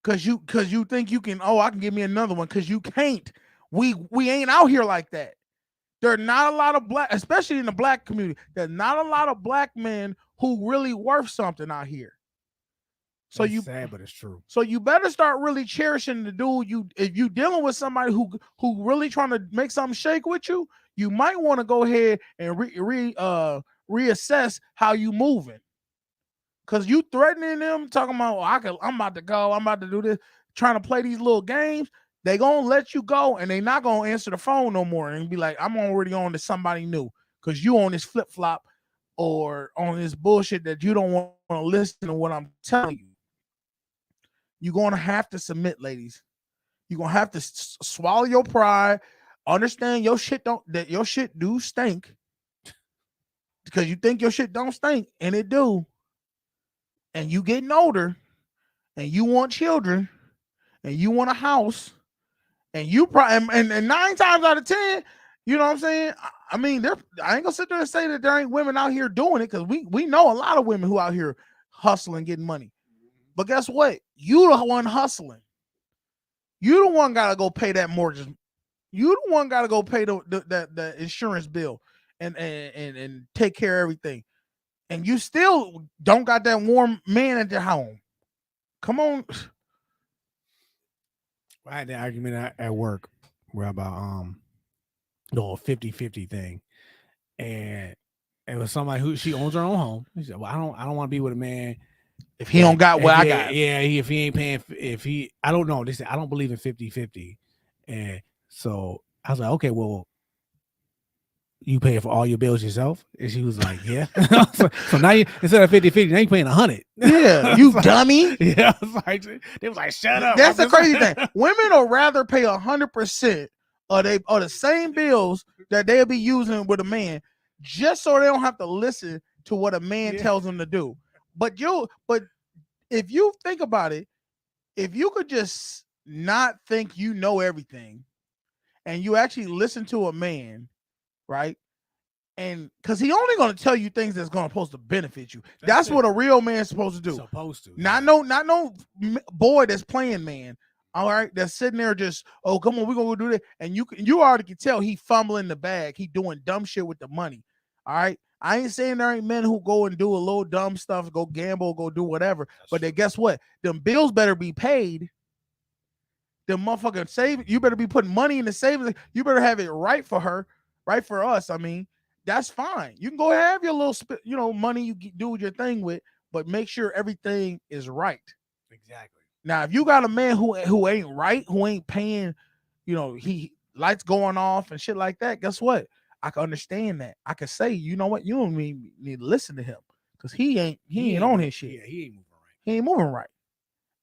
Cause you think you can, I can give me another one, because you can't. We ain't out here like that. There are not a lot of black, especially in the black community, there's not a lot of black men who really worth something out here. So That's sad, but it's true. So you better start really cherishing the dude. If you dealing with somebody who really trying to make something shake with you, you might want to go ahead and reassess how you moving. Cause you threatening them, talking about, I'm about to go, I'm about to do this, trying to play these little games. They gonna let you go, and they not gonna answer the phone no more, and be like, I'm already on to somebody new, cause you on this flip flop or on this bullshit that you don't want to listen to what I'm telling you. You're gonna have to submit, ladies. You're gonna have to swallow your pride, understand your shit do stink, because you think your shit don't stink, and it do. And you getting older, and you want children, and you want a house, and you probably and 9 times out of 10, you know what I'm saying? I mean, I ain't gonna sit there and say that there ain't women out here doing it, because we know a lot of women who out here hustling, getting money. But guess what? You the one hustling. You the one gotta go pay that mortgage. You the one gotta go pay the insurance bill and take care of everything. And you still don't got that warm man at your home. Come on. I had the argument at work where about the whole 50-50 thing. And it was somebody who, she owns her own home. She said, well, I don't want to be with a man if he don't got what I got. Yeah, if he ain't paying, I don't know. They said, I don't believe in 50-50. And so I was like, okay, well, you pay for all your bills yourself? And she was like, yeah. So now instead of 50-50, now you paying 100. Yeah, you dummy. Yeah, they was like, shut up. That's the crazy thing. Women will rather pay 100% of the same bills that they'll be using with a man, just so they don't have to listen to what a man tells them to do. But if you think about it, if you could just not think you know everything, and you actually listen to a man, right? And because he only going to tell you things that's going to supposed to benefit you. That's what a real man's supposed to do. Supposed to. Not no boy that's playing man. All right, that's sitting there just, oh, come on, we're gonna go do that. And you already can tell he fumbling the bag. He doing dumb shit with the money. All right. I ain't saying there ain't men who go and do a little dumb stuff, go gamble, go do whatever. But then guess what? Them bills better be paid. Them motherfucking savings, you better be putting money in the savings. You better have it right for her, right for us. I mean, that's fine. You can go have your little, money you do your thing with, but make sure everything is right. Exactly. Now, if you got a man who ain't right, who ain't paying, he lights going off and shit like that, guess what? I can understand that. I can say, you know what? You don't need to listen to him, because he ain't on his shit. Yeah, he ain't moving right. He ain't moving right.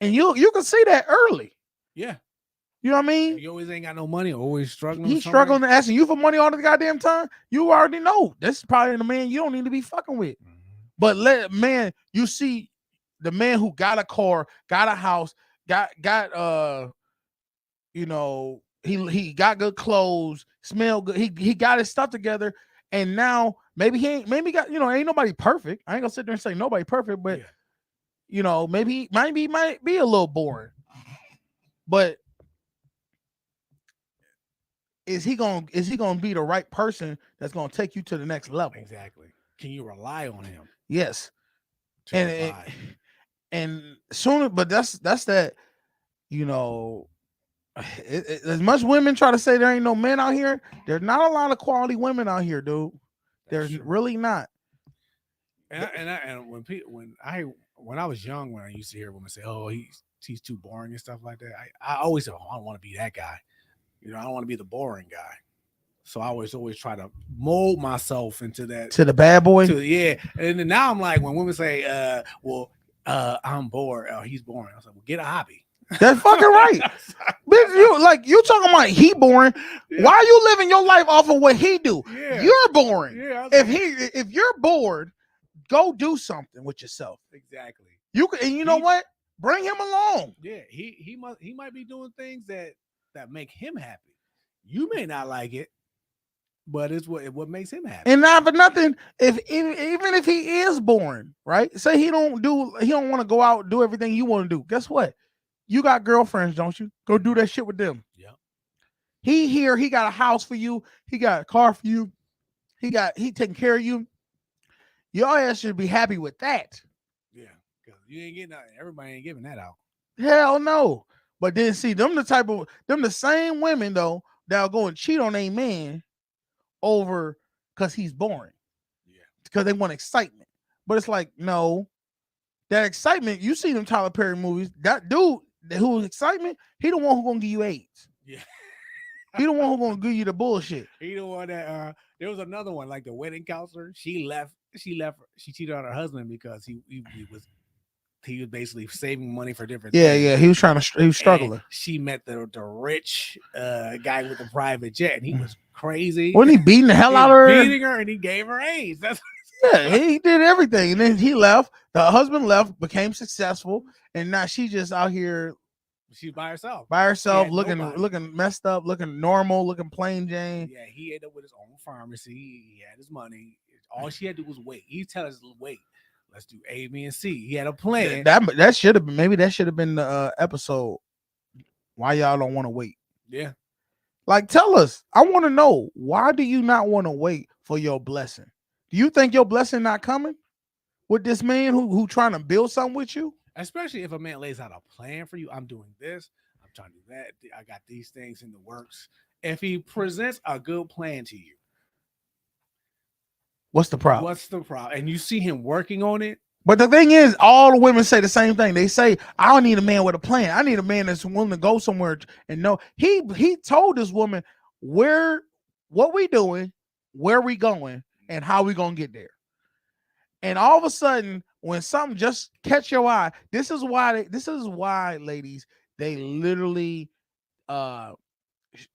And you can see that early. Yeah. You know what I mean? You always ain't got no money, always struggling. He's struggling and asking you for money all the goddamn time. You already know this is probably the man you don't need to be fucking with. Mm-hmm. But you see the man who got a car, got a house, got he got good clothes, smell good. He got his stuff together, and now maybe ain't nobody perfect. I ain't gonna sit there and say nobody perfect, but maybe might be a little boring. But is he gonna be the right person that's gonna take you to the next level? Exactly. Can you rely on him? Yes. And sooner, but that's that. As much women try to say there ain't no men out here, there's not a lot of quality women out here, dude. There's really not. And when I was young, when I used to hear women say, "Oh, he's too boring" and stuff like that, I always said, "Oh, I don't want to be that guy." I don't want to be the boring guy. So I always try to mold myself into that. To the bad boy? Yeah. And then now I'm like, when women say, I'm bored, he's boring. I was like, well, get a hobby. That's fucking right. Bitch, you talking about he boring. Yeah. Why are you living your life off of what he do? Yeah. You're boring. Yeah, I was If you're bored, go do something with yourself. exactly. You can, and you know what? Bring him along. Yeah, he might be doing things that make him happy. You may not like it, but it's what makes him happy. And not for nothing, even if he is boring, right? Say he don't want to go out and do everything you want to do. Guess what? You got girlfriends, don't you? Go do that shit with them. Yeah. He got a house for you. He got a car for you. He taking care of you. Your ass should be happy with that. Yeah, because you ain't getting everybody ain't giving that out. Hell no. But then see them the same women though that'll go and cheat on a man over because he's boring. Yeah. Because they want excitement. But it's like, no, that excitement, you see them Tyler Perry movies, that dude who's excitement, he the one who's gonna give you AIDS. Yeah. He the one who's gonna give you the bullshit. He the one that there was another one like the wedding counselor. She cheated on her husband because he was basically saving money for different things. Yeah, he was struggling. And she met the rich guy with the private jet, and he was crazy. Wasn't he beating the hell out of her? Beating her, and he gave her AIDS. That's yeah, he did everything, and then he left. The husband left, became successful, and now she's just out here. She's by herself. Looking messed up, looking normal, looking plain Jane. Yeah, he ended up with his own pharmacy. He had his money. All she had to do was wait. He tell us, wait, let's do A, B, and C. He had a plan. That should have been the episode. Why y'all don't want to wait? Yeah. Like, tell us. I want to know, why do you not want to wait for your blessing? Do you think your blessing not coming with this man who trying to build something with you? Especially if a man lays out a plan for you. I'm doing this. I'm trying to do that. I got these things in the works. If he presents a good plan to you, what's the problem? And you see him working on it. But the thing is, all the women say the same thing. They say, I don't need a man with a plan. I need a man that's willing to go somewhere and know. He told this woman what we doing, where we going, and how we gonna get there. And all of a sudden, when something just catch your eye, this is why, ladies, they literally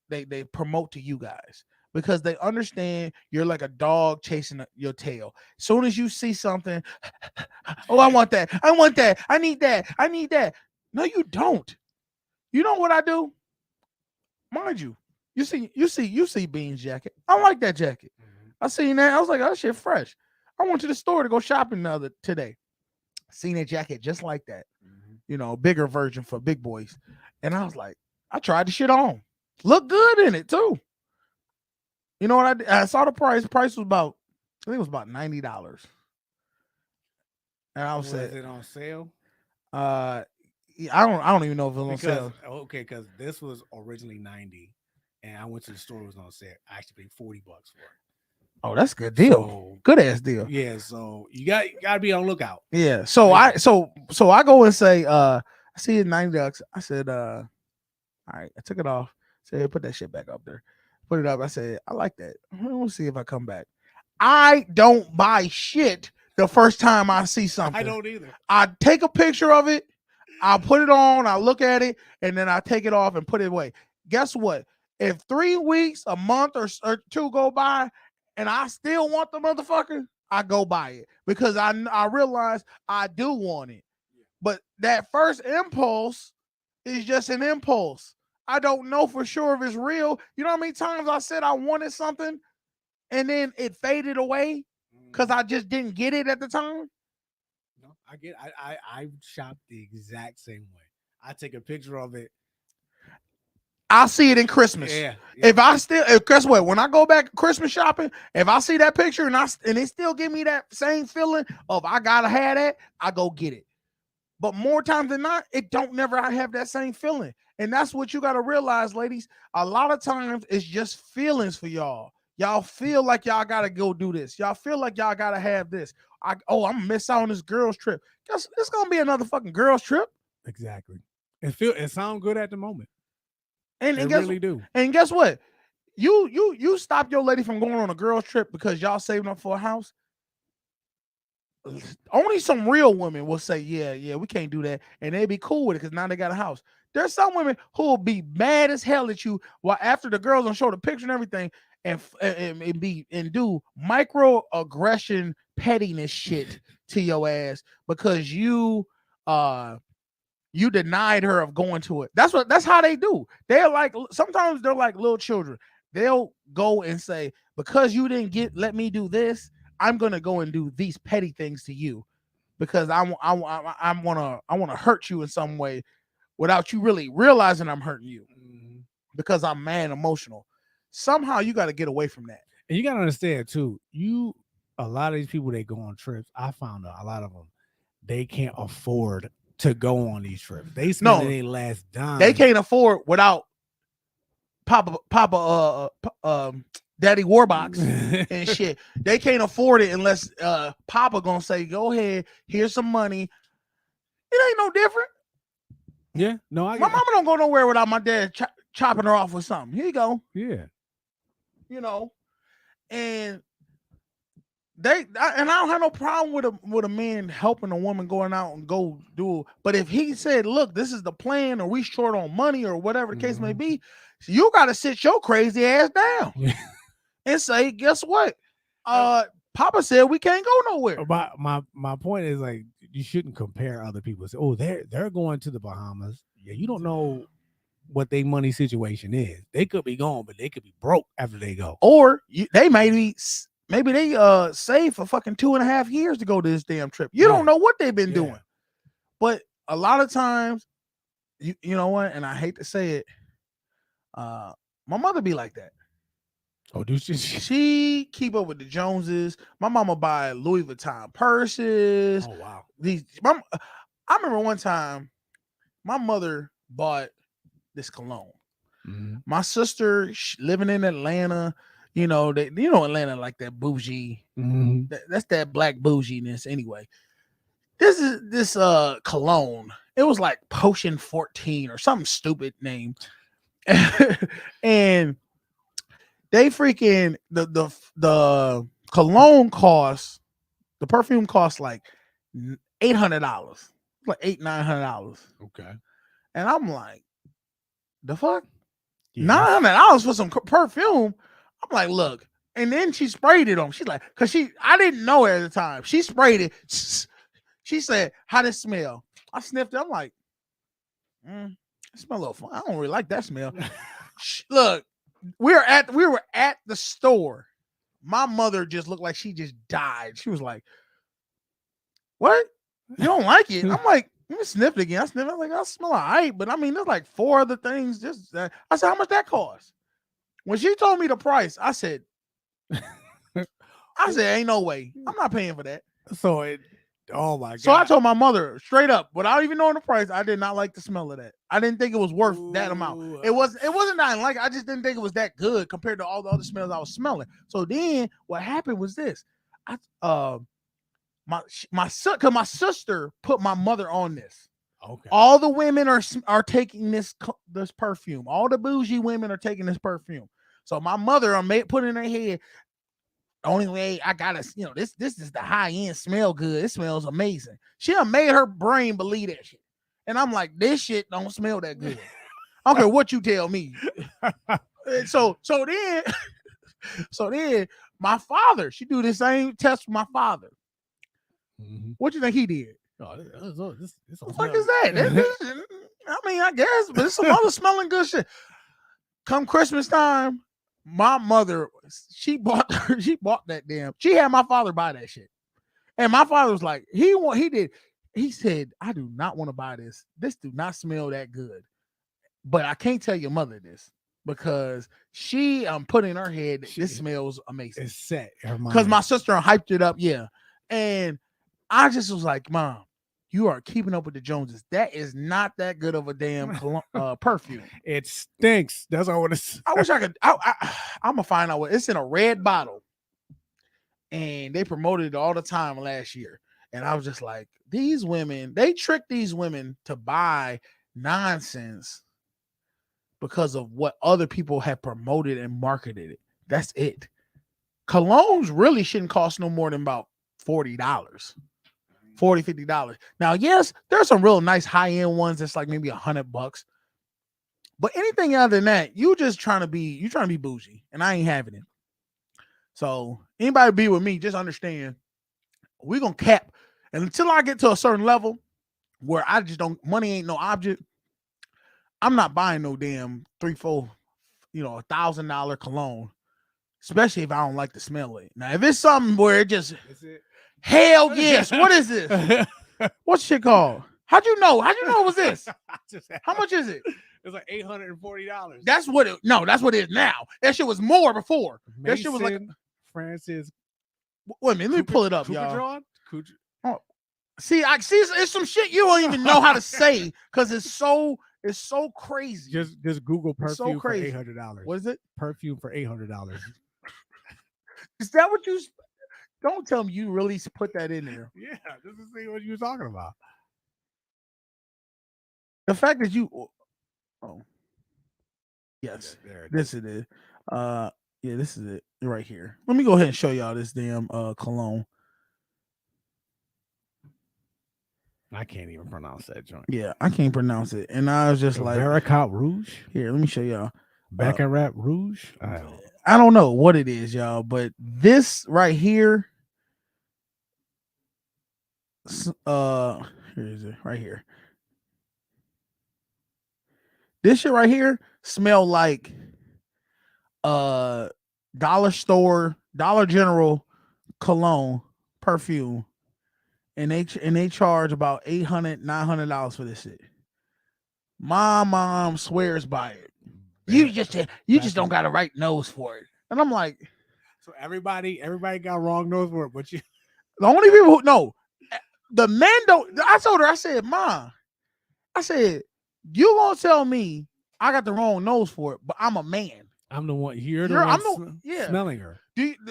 they promote to you guys, because they understand you're like a dog chasing your tail. As soon as you see something, oh, I want that, I need that. No, you don't. You know what I do? Mind you, you see Bean's jacket. I like that jacket. I seen that. I was like, oh, shit, fresh. I went to the store to go shopping today. Seen a jacket just like that. Bigger version for big boys. And I was like, I tried the shit on. Look good in it too. You know what I did? I saw the price. The price was I think it was about $90. And I was it on sale? I don't even know if it was on sale. Okay, because this was originally $90, and I went to the store, it was on sale. I actually paid $40 for it. Oh, that's a good deal. Good ass deal. Yeah, so you gotta be on lookout. Yeah. So I go and say, I see it $90. I said, all right, I took it off. Said, put that shit back up there. Put it up. I said, I like that. We'll see if I come back. I don't buy shit the first time I see something. I don't either. I take a picture of it, I'll put it on, I look at it, and then I take it off and put it away. Guess what? If 3 weeks, a month, or 2 go by, and I still want the motherfucker, I go buy it, because I realize I do want it. But that first impulse is just an impulse. I don't know for sure if it's real. You know how many times I said I wanted something and then it faded away because I just didn't get it at the time? No, I get. I shop the exact same way. I take a picture of it. I'll see it in Christmas. Yeah. Guess what? When I go back Christmas shopping, if I see that picture and it still give me that same feeling of I gotta have that, I go get it. But more times than not, it don't never have that same feeling. And that's what you got to realize, ladies. A lot of times it's just feelings for y'all. Y'all feel like y'all got to go do this. Y'all feel like y'all got to have this. I'm going to miss out on this girls trip. Guess it's going to be another fucking girls trip. Exactly. It sound good at the moment. And it really do. And guess what? You stop your lady from going on a girls trip because y'all saving up for a house. Only some real women will say, yeah, we can't do that. And they be cool with it because now they got a house. There's some women who will be mad as hell at you while after the girls don't show the picture and everything and do microaggression pettiness shit to your ass because you denied her of going to it. That's how they do. They're like, sometimes they're like little children. They'll go and say, because you didn't let me do this, I'm gonna go and do these petty things to you because I want to hurt you in some way without you really realizing I'm hurting you because I'm mad and emotional. Somehow you got to get away from that. And you got to understand too, a lot of these people that go on trips, I found out a lot of them, they can't afford to go on these trips. They spend their last dime. They can't afford without Papa Daddy Warbox and shit. They can't afford it unless Papa gonna say, go ahead, here's some money. It ain't no different. Yeah, no, my mama don't go nowhere without my dad chopping her off with something. Here you go. Yeah, you know, and I don't have no problem with a man helping a woman going out and go do. But if he said, "Look, this is the plan," or we short on money, or whatever the case may be, you got to sit your crazy ass down and say, "Guess what? Papa said we can't go nowhere." My point is like you shouldn't compare other people. Say, "Oh, they're going to the Bahamas." Yeah, you don't know what their money situation is. They could be gone, but they could be broke after they go. Or they maybe they saved for fucking 2.5 years to go to this damn trip. You don't know what they've been doing. But a lot of times, you know what? And I hate to say it, my mother be like that. Oh, do she? She keep up with the Joneses. My mama buy Louis Vuitton purses. Oh wow. I remember one time my mother bought this cologne. Mm-hmm. My sister living in Atlanta, Atlanta like that bougie. Mm-hmm. That's that black bouginess anyway. This cologne. It was like Potion 14 or something stupid name. And they freaking the cologne costs, the perfume costs like $800, like $900. Okay. And I'm like, the fuck? $900 for some perfume. I'm like, look. And then she sprayed it on. She's like, I didn't know her at the time. She sprayed it. She said, how does it smell? I sniffed it. I'm like, it smells a little fun. I don't really like that smell. Look, we were at the store. My mother just looked like she just died. She was like, what? You don't like it? I'm like, let me sniff it again. I sniffed it. I'm like, I smell all right. But I mean, there's like 4 other things. I said, how much that cost? When she told me the price, I said, ain't no way. I'm not paying for that. Oh my God. So I told my mother straight up, without even knowing the price, I did not like the smell of that. I didn't think it was worth that amount. It wasn't that I didn't like it. I just didn't think it was that good compared to all the other smells I was smelling. So then what happened was this. My sister put my mother on this. Okay. All the women are taking this perfume. All the bougie women are taking this perfume. So my mother put in her head, the only way I gotta, this is the high end, smell good. It smells amazing. She done made her brain believe that shit. And I'm like, this shit don't smell that good. I don't care what you tell me. So then my father, she do the same test with my father. Mm-hmm. What you think he did? Oh, this what the fuck is that? I mean, I guess, but it's some other smelling good shit. Come Christmas time, my mother, she bought that damn. She had my father buy that shit, and my father was like, he said, I do not want to buy this. This do not smell that good, but I can't tell your mother this because she put in her head that this smells amazing. It's set because my sister hyped it up, and I just was like, Mom, you are keeping up with the Joneses. That is not that good of a damn perfume. It stinks. That's all I want to say. I wish I could. I'm gonna find out what it's in a red bottle, and they promoted it all the time last year. And I was just like, these women, they trick these women to buy nonsense because of what other people have promoted and marketed it. That's it. Colognes really shouldn't cost no more than about $40. $40, $50. Now, yes, there's some real nice high-end ones that's like maybe $100. But anything other than that, you trying to be bougie, and I ain't having it. So anybody be with me, just understand we're gonna cap, and until I get to a certain level where I just don't, money ain't no object. I'm not buying no damn $3-4, $1,000 cologne, especially if I don't like the smell of it. Now, if it's something where it just, hell yes, what is this? What's shit called? How'd you know? How'd you know it was this? How much is it? It's like $840. That's what it. No, that's what it is now. That shit was more before. That shit was like Francis. Wait a minute, let me pull it up, y'all. Drawn? Oh, see, it's some shit you don't even know how to say because it's so crazy. Just Google perfume for crazy. $800. What is it? Perfume for $800. Is that what you? Don't tell me you really put that in there. Yeah, just to see what you were talking about. The fact that you. Oh. Yes, Yeah, there this is it. Yeah, this is it right here. Let me go ahead and show y'all this damn cologne. I can't even pronounce that joint. Yeah, I can't pronounce it, and I was just like, Veracot Rouge. Here, let me show y'all. Baccarat Rouge. I don't know what it is, y'all, but this right here. Here is it right here. This shit right here smell like dollar store, Dollar General cologne perfume, and they charge about $800-900 for this shit. My mom swears by it. You just don't got a right nose for it, and I'm like, so everybody got wrong nose for it, but you. The only people who know, the men don't. I told her, I said, Ma, I said, you gonna tell me I got the wrong nose for it, but I'm a man. I'm the one. You're the one smelling her.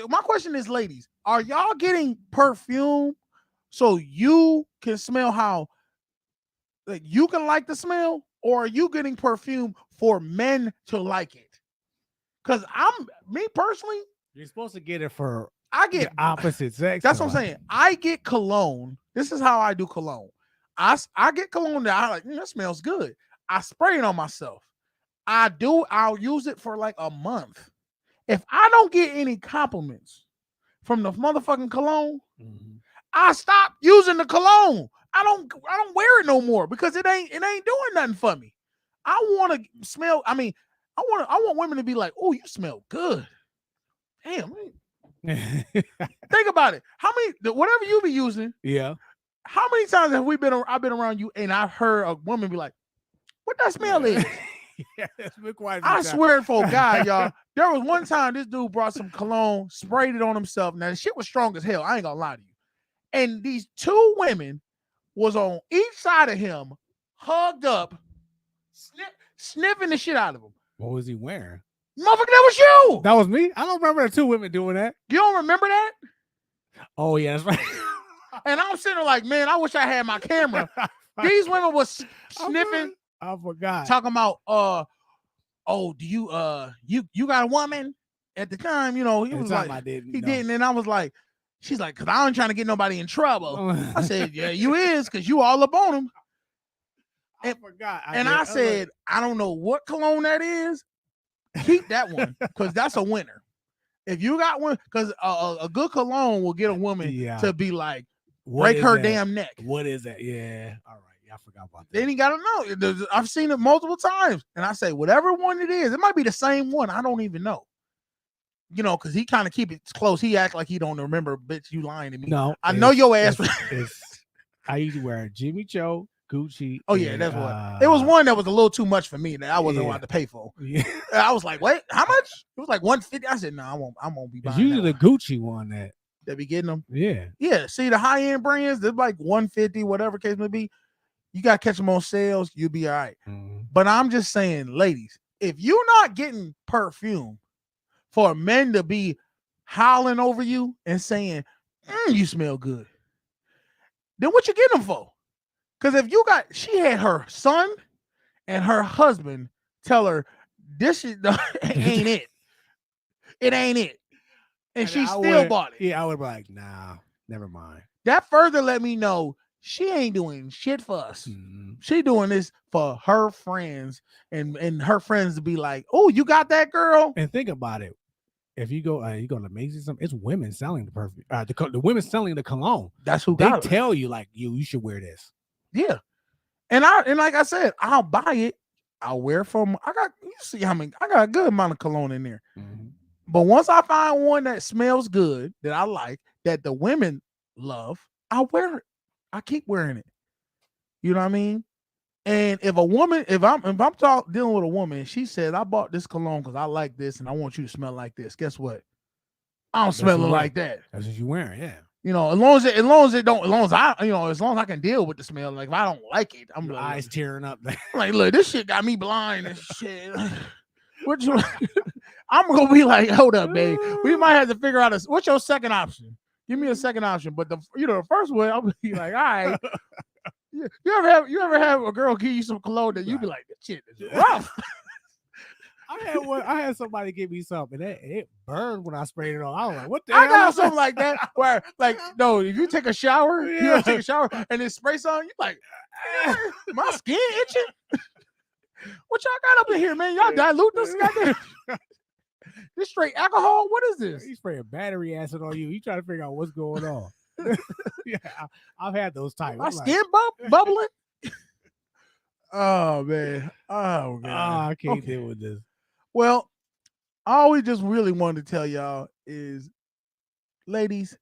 My question is, ladies, are y'all getting perfume so you can smell how you can like the smell, or are you getting perfume for men to like it? Because me personally, you're supposed to get it for. I get the opposite sex. That's what I'm saying. I get cologne. This is how I do cologne. I get cologne that I like. That smells good. I spray it on myself. I'll use it for like a month. If I don't get any compliments from the motherfucking cologne, I stop using the cologne. I don't wear it no more because it ain't doing nothing for me. I want to smell. I mean, I want women to be like, "Oh, you smell good." Damn. Think about it. How many, whatever you be using? Yeah. How many times have I've been around you and I've heard a woman be like, "What that smell is?" Yeah, it's been quite. I swear for God, y'all. There was one time this dude brought some cologne, sprayed it on himself. Now the shit was strong as hell. I ain't gonna lie to you. And these two women was on each side of him, hugged up, sniffing the shit out of him. What was he wearing? Motherfucker, that was you. That was me. I don't remember the two women doing that. You don't remember that? Oh yeah, that's right. And I'm sitting there like, man, I wish I had my camera. These women was sniffing. I forgot. Talking about, do you got a woman? At the time, he was like, he didn't, and I was like, she's like, because I ain't trying to get nobody in trouble. I said, yeah, you is, because you all up on him. I forgot. I said, I don't know what cologne that is. Keep that one, because that's a winner. If you got one, because a good cologne will get a woman to be like, break her damn neck. What is that? Yeah. All right. I forgot about that. Then you gotta know. I've seen it multiple times, and I say whatever one it is, it might be the same one. I don't even know. Because he kind of keep it close. He act like he don't remember. Bitch, you lying to me. No, I know your ass. I usually wear Jimmy Choo, Gucci. Oh yeah, that's what. It was one that was a little too much for me that I wasn't allowed to pay for. Yeah. I was like, wait, how much? It was like $150. I said, no, I won't be buying. It's usually the Gucci one that be getting them. Yeah. Yeah. See, the high end brands, they're like $150, whatever case may be. You got to catch them on sales. You'll be all right. But I'm just saying, ladies, if you're not getting perfume for men to be howling over you and saying, you smell good, then what you getting them for? Because if she had her son and her husband tell her, this ain't it. It ain't it. And she still bought it. Yeah, I would be like, nah, never mind. That further let me know she ain't doing shit for us. Mhm. She doing this for her friends and her friends to be like, oh, you got that girl? And think about it. If you go to Macy's, it's women selling the perfume. The women selling the cologne. That's who They got it. tell you like you should wear this. Yeah. And like I said, I'll buy it. I'll wear it from you see how many I got a good amount of cologne in there. Mhm. But once I find one that smells good, that I like, that the women love, I'll wear it. I keep wearing it. You know what I mean? And if I'm dealing with a woman, she said, I bought this cologne because I like this and I want you to smell like this. Guess what? I don't smell it like that. That's what you're wearing, yeah. You know, as long as I can deal with the smell. Like if I don't like it, I'm Your like, eyes tearing up. I'm like, look, this shit got me blind and shit. What you I'm gonna be like, hold up, babe. We might have to figure out what's your second option? Give me a second option. But the first one, I'll be like, all right. You ever have a girl give you some cologne that you be like, this shit is rough. I had somebody give me something. It burned when I sprayed it on. I was like, what the I hell? got something like that where, like, no, if you take a shower, you Yeah. ever take a shower and then spray something, you like, my skin itching. What y'all got up in here, man? Y'all dilute this goddamn. This straight alcohol? What is this? He's spraying battery acid on you. You trying to figure out what's going on. Yeah, I've had those types. My skin bubbling? Oh, man. Oh, God. I can't Okay. deal with this. Well, all we just really wanted to tell y'all is, ladies,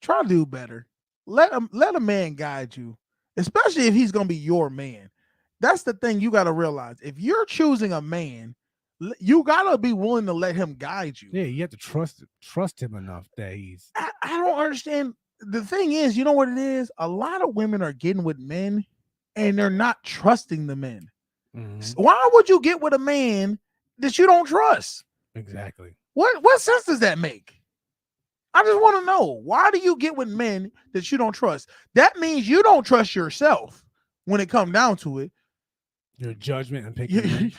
try to do better. Let a man guide you, especially if he's gonna be your man. That's the thing you gotta realize. If you're choosing a man, you gotta be willing to let him guide you. Yeah, you have to trust him enough that he's. I don't understand. The thing is, you know what it is? A lot of women are getting with men, and they're not trusting the men. Mhm. Why would you get with a man that you don't trust? Exactly. What sense does that make? I just want to know, why do you get with men that you don't trust? That means you don't trust yourself when it comes down to it. Your judgment and You, picking.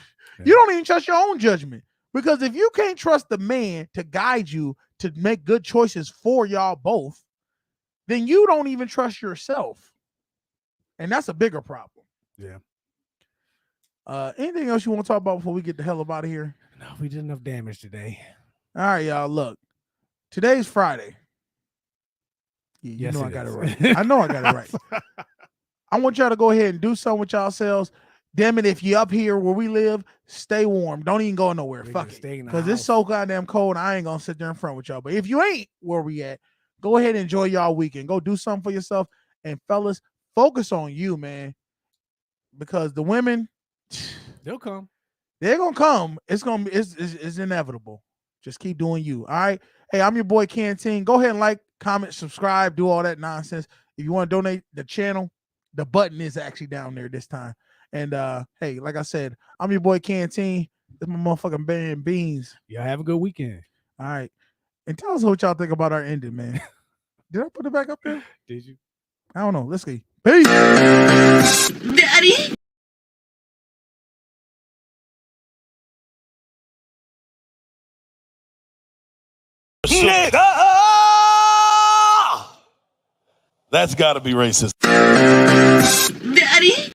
you don't even trust your own judgment, because if you can't trust the man to guide you to make good choices for y'all both, then you don't even trust yourself. And that's a bigger problem. Yeah. Anything else you want to talk about before we get the hell up out of here? No, we did enough damage today. All right, y'all. Look, today's Friday. Yeah, you Yes, know I it got it is. right. I know I got it right. I want y'all to go ahead and do something with yourselves. Damn it, if you up here where we live, stay warm. Don't even go nowhere. We Fuck just it. stay in the Because it's house. so goddamn cold. I ain't gonna sit there in front with y'all. But if you ain't where we at, go ahead and enjoy y'all weekend. Go do something for yourself. And fellas, focus on you, man. Because the women, They'll come. they're gonna come. It's inevitable. Just keep doing you. All right. Hey, I'm your boy Canteen. Go ahead and like, comment, subscribe, do all that nonsense. If you want to donate the channel, the button is actually down there this time. And hey, like I said, I'm your boy Canteen. This my motherfucking band Beans. Y'all have a good weekend. All right. And tell us what y'all think about our ending, man. Did I put it back up there? Did you? I don't know. Let's see. Peace. Daddy. That's got to be racist. Daddy.